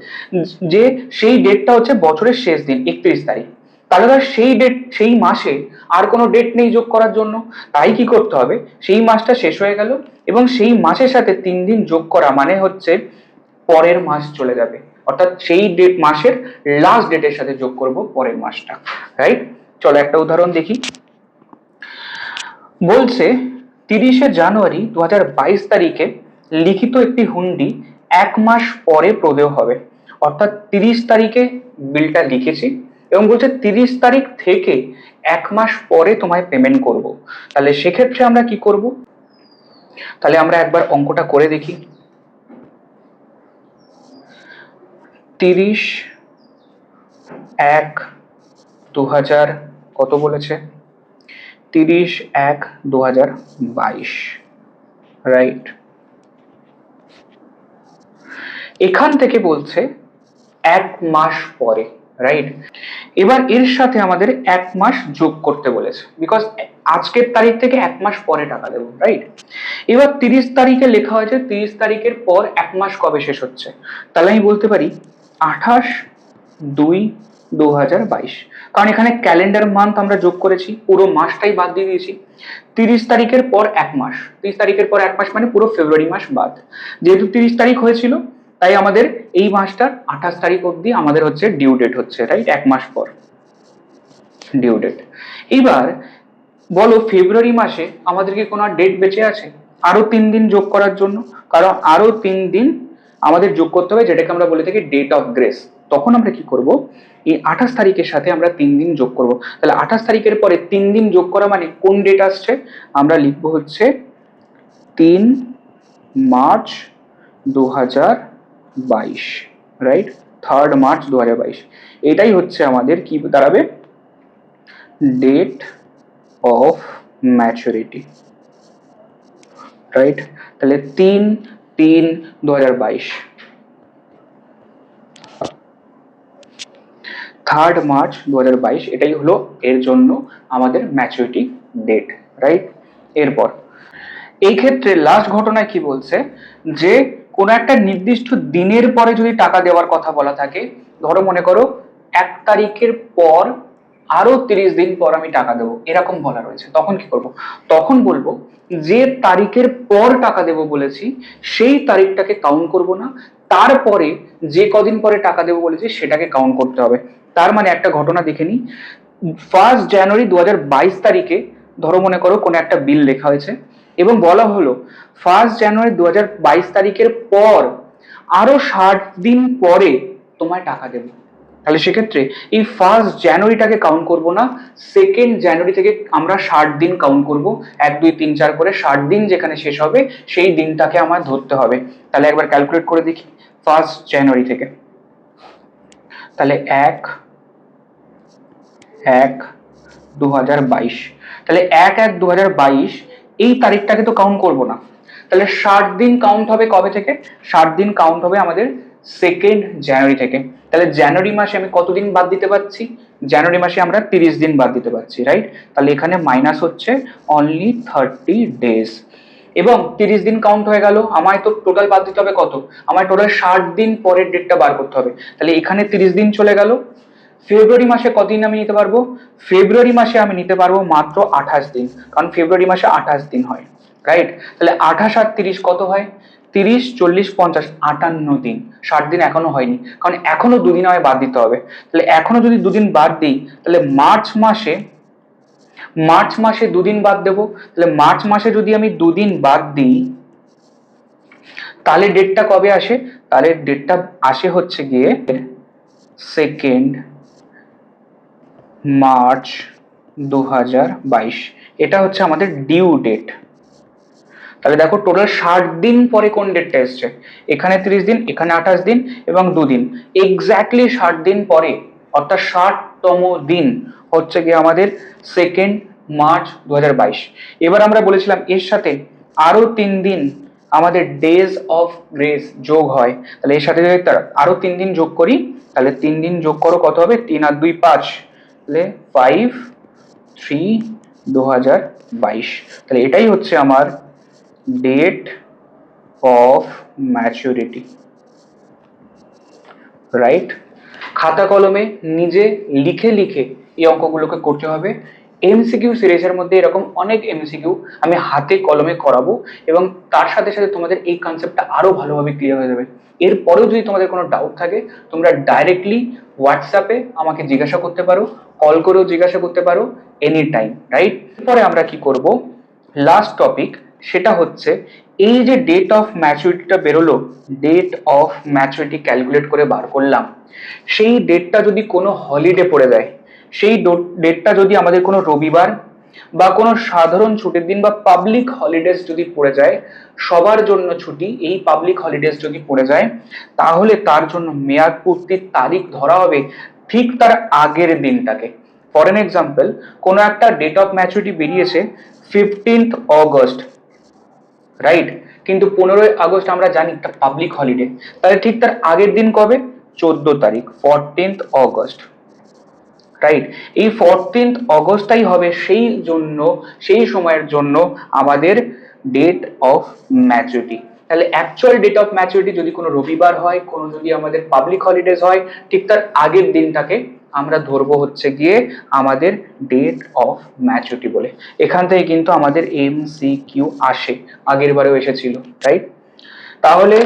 যে সেই ডেটটা হচ্ছে বছরের শেষ দিন 31 তারিখ, তাহলে ধর সেই ডেট, সেই মাসে আর কোনো ডেট নেই যোগ করার জন্য, তাই কি করতে হবে, সেই মাসটা শেষ হয়ে গেল এবং সেই মাসের সাথে 3 দিন যোগ করা মানে হচ্ছে পরের মাস চলে যাবে, অর্থাৎ সেই ডেট মাসের লাস্ট ডেটের সাথে যোগ করব পরের মাসটা, রাইট। চলো একটা উদাহরণ দেখি। বলছে 30শে জানুয়ারি 2022 তারিখে লিখিত একটি হুন্ডি 1 মাস পরে প্রদেয় হবে, অর্থাৎ 30 তারিখে বিলটা লিখেছি এবং বলছে 30 তারিখ থেকে 1 মাস পরে তোমায় পেমেন্ট করব। তাহলে সেক্ষেত্রে আমরা কি করব, তাহলে আমরা একবার অঙ্কটা করে দেখি। 30/1/2000 কত বলেছে, 30/1/2022, রাইট। এখান থেকে বলছে 1 মাস পরে, রাইট। এবার এর সাথে আমাদের 1 মাস যোগ করতে বলেছে, বিকজ আজকের তারিখ থেকে 1 মাস পরে টাকা দেবো, রাইট। এবার 30 তারিখে লেখা হয়েছে 30 তারিখের পর 1 মাস কবে শেষ হচ্ছে, তাহলে আমি বলতে পারি 28/2/2022, কারণ এখানে ক্যালেন্ডার মান্থ আমরা যোগ করেছি, পুরো মাসটাই বাদ দিয়ে দিয়েছি। 30 তারিখের পর 1 মাস, 30 তারিখের পর 1 মাস মানে পুরো ফেব্রুয়ারি মাস বাদ। যেহেতু 30 তারিখ হয়েছিল তাই আমাদের এই মাসটার 28 তারিখ অবধি আমাদের হচ্ছে ডিউ ডেট হচ্ছে, রাইট, 1 মাস পর ডিউ ডেট। এবার বলো ফেব্রুয়ারি মাসে আমাদের কি কোনো ডেট বেঁচে আছে আরো 3 দিন যোগ করার জন্য, কারণ আরো 3 দিন আমাদের যোগ করতে হবে, যেটাকে আমরা বলে থাকি ডেট অফ গ্রেস। তখন আমরা কি করব, এই 28 তারিখের সাথে আমরা 3 দিন যোগ করব। তাহলে 28 তারিখের পরে 3 দিন যোগ করা মানে কোন ডেট আসছে, আমরা লিখবো হচ্ছে 3 মার্চ 2022, রাইট, 3 মার্চ 2022। এটাই হচ্ছে আমাদের কি দাঁড়াবে, ডেট অফ ম্যাচুরিটি, রাইট। তাহলে 3/3/2022, 3 মার্চ 2022, এটাই হলো এর জন্য আমাদের ম্যাচুরিটি ডেট, রাইট। এরপর এই ক্ষেত্রে লাস্ট ঘটনায় কি বলছে, যে কোনো একটা নির্দিষ্ট দিনের পরে যদি টাকা দেওয়ার কথা বলা থাকে, ধরো মনে করো 1 তারিখের পর আরো 30 দিন পর আমি টাকা দেবো, এরকম বলা রয়েছে, তখন কি করব, তখন বলবো যে তারিখের পর টাকা দেবো বলেছি সেই তারিখটাকে কাউন্ট করব না, তারপরে যে কদিন পরে টাকা দেবো বলেছি সেটাকে কাউন্ট করতে হবে। তার মানে একটা ঘটনা দেখে নি, 1 জানুয়ারি 2022 তারিখে ধরো মনে করো কোনো একটা বিল লেখা হয়েছে এবং বলা হলো 1 জানুয়ারি 2022 তারিখের পর আরো 60 দিন পরে তোমায় টাকা দেবো, তাহলে সেক্ষেত্রে এই 1 জানুয়ারিটাকে কাউন্ট করব না, 2 জানুয়ারি থেকে আমরা 60 দিন কাউন্ট করব, 1 2 3 4 করে 60 দিন যেখানে শেষ হবে সেই দিনটাকে আমার ধরতে হবে। তাহলে একবার ক্যালকুলেট করে দেখি 1 জানুয়ারি থেকে, তাহলে 1/1/2022, তাহলে 1/1/2022 এই তারিখটাকে তো কাউন্ট করব না, তাহলে 60 দিন কাউন্ট হবে কবে থেকে, 60 দিন কাউন্ট হবে আমাদের 2 জানুয়ারি থেকে। তাহলে জানুয়ারি মাসে আমি কতদিন বাদ দিতে পারছি, জানুয়ারি মাসে আমরা 30 দিন বাদ দিতে পারছি, রাইট। তাহলে এখানে মাইনাস হচ্ছে অনলি 30 ডেজ এবং 30 দিন কাউন্ট হয়ে গেল, আমায় তো টোটাল বাদ দিতে হবে কত, আমায় টোটাল 60 দিন পরের ডেটটা বার করতে হবে। তাহলে এখানে 30 দিন চলে গেল। ফেব্রুয়ারি মাসে কতদিন আমি নিতে পারবো, ফেব্রুয়ারি মাসে আমি নিতে পারবো মাত্র 28 দিন, কারণ ফেব্রুয়ারি মাসে 28 দিন হয়, রাইট। তাহলে 28 আর 30 কত হয়, 30 40 50 58 দিন, 60 দিন এখনো হয়নি, কারণ এখনো 2 দিন আমায় বাদ দিতে হবে। তাহলে এখনো যদি 2 দিন বাদ দিই, তাহলে মার্চ মাসে 2 দিন বাদ দেবো। তাহলে মার্চ মাসে যদি আমি 2 দিন বাদ দিই তাহলে ডেটটা কবে আসে, তাহলে ডেটটা আসে হচ্ছে গিয়ে 2 মার্চ 2022, এটা হচ্ছে আমাদের ডিউ ডেট। তাহলে দেখো টোটাল 60 দিন পরে কোন ডেটটা এসছে, এখানে 30 দিন, এখানে 28 দিন এবং 2 দিন, এক্স্যাক্টলি 60 দিন পরে, অর্থাৎ 60তম দিন হচ্ছে গিয়ে আমাদের মার্চ 2022। এবার আমরা বলেছিলাম এর সাথে আরো 3 দিন আমাদের ডেজ অফ গ্রেস যোগ হয়, তাহলে এর সাথে যদি আরো 3 দিন যোগ করি, তাহলে 3 দিন যোগ করো, কত হবে? 3 আর 2 5, তাহলে 5/3/2022। তাহলে এটাই হচ্ছে আমার ডেট অফ ম্যাচুরিটি, রাইট? খাতা কলমে নিজে লিখে লিখে এই অঙ্কগুলোকে করতে হবে। এমসিকিউ সিরিজের মধ্যে এরকম অনেক এমসিকিউ আমি হাতে কলমে করাবো, এবং তার সাথে সাথে তোমাদের এই কনসেপ্টটা আরো ভালোভাবে ক্লিয়ার হয়ে যাবে। এরপরেও যদি তোমাদের কোনো ডাউট থাকে, তোমরা ডাইরেক্টলি হোয়াটসঅ্যাপে আমাকে জিজ্ঞাসা করতে পারো, কল করেও জিজ্ঞাসা করতে পারো, এনি টাইম, রাইট? এরপরে আমরা কি করব, লাস্ট টপিক, সেটা হচ্ছে এই যে ডেট অফ ম্যাচুরিটিটা বেরোলো, ডেট অফ ম্যাচুরিটি ক্যালকুলেট করে বার করলাম, সেই ডেটটা যদি কোনো হলিডে পড়ে যায়, সেই ডেটটা যদি আমাদের কোনো রবিবার বা কোনো সাধারণ ছুটির দিন বা পাবলিক হলিডেজ যদি পড়ে যায়, সবার জন্য ছুটি, এই পাবলিক হলিডেজ যদি পড়ে যায়, তাহলে তার জন্য মেয়াদ পূর্তির তারিখ ধরা হবে ঠিক তার আগের দিনটাকে। ফর এন এক্সাম্পল, কোনো একটা ডেট অফ ম্যাচুরিটি বেরিয়েছে 15th অগস্ট, রাইট? কিন্তু 15ই আগস্ট আমরা জানি একটা পাবলিক হলিডে, তাহলে ঠিক তার আগের দিন কবে? 14 তারিখ, 14th অগস্ট, রাইট? এই 14th অগস্টটাই হবে সেই জন্য, সেই সময়ের জন্য আমাদের ডেট অফ ম্যাচুরিটি। তাহলে অ্যাকচুয়াল ডেট অফ ম্যাচুরিটি যদি কোনো রবিবার হয়, কোনো যদি আমাদের পাবলিক হলিডেজ হয়, ঠিক তার আগের দিনটাকে আমরা ধরবো হচ্ছে গিয়ে আমাদের ডেট অফ ম্যাচুরিটি বলে। এখান থেকে কিন্তু আমাদের এমসিকিউ আসে, আগের বারেও এসেছিল, রাইট? তাহলে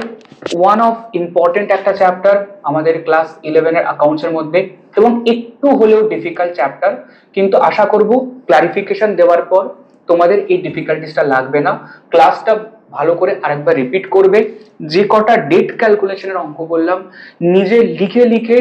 ওয়ান অফ ইম্পর্টেন্ট একটা চ্যাপ্টার আমাদের ক্লাস 11-এর অ্যাকাউন্টসের মধ্যে, এবং একটু হলেও ডিফিকাল্ট চ্যাপ্টার, কিন্তু আশা করব ক্লারিফিকেশন দেওয়ার পর তোমাদের এই ডিফিকাল্টিসটা লাগবে না। ক্লাসটা ভালো করে আরেকবার রিপিট করবে, যে কটা ডেট ক্যালকুলেশনের অঙ্ক বললাম নিজে লিখে লিখে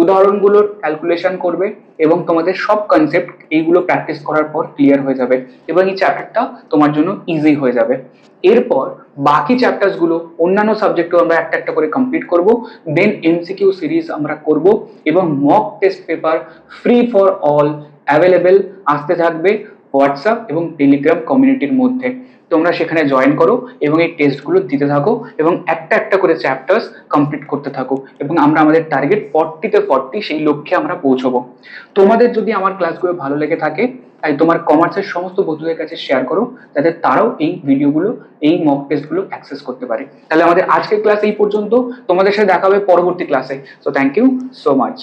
উদাহরণগুলোর ক্যালকুলেশন করবে, এবং তোমাদের সব কনসেপ্ট এইগুলো প্র্যাকটিস করার পর ক্লিয়ার হয়ে যাবে, এবং এই চ্যাপ্টারটা তোমার জন্য ইজি হয়ে যাবে। এরপর বাকি চ্যাপ্টার্স গুলো অন্যান্য সাবজেক্টও আমরা একটা একটা করে কমপ্লিট করব, দেন এমসিকিউ সিরিজ আমরা করব, এবং mock test paper free for all available আসতে থাকবে হোয়াটসঅ্যাপ এবং টেলিগ্রাম কমিউনিটির মধ্যে। তোমরা সেখানে জয়েন করো এবং এই টেস্টগুলো দিতে থাকো, এবং একটা একটা করে চ্যাপ্টার্স কমপ্লিট করতে থাকো, এবং আমরা আমাদের টার্গেট 40-তে 40 সেই লক্ষ্যে আমরা পৌঁছবো। তোমাদের যদি আমার ক্লাসগুলো ভালো লেগে থাকে, তাই তোমার কমার্সের সমস্ত বন্ধুদের কাছে শেয়ার করো, যাতে তারাও এই ভিডিওগুলো, এই মক টেস্টগুলো অ্যাক্সেস করতে পারে। তাহলে আমাদের আজকের ক্লাস এই পর্যন্ত, তোমাদের সাথে দেখা হবে পরবর্তী ক্লাসে। So thank you so much.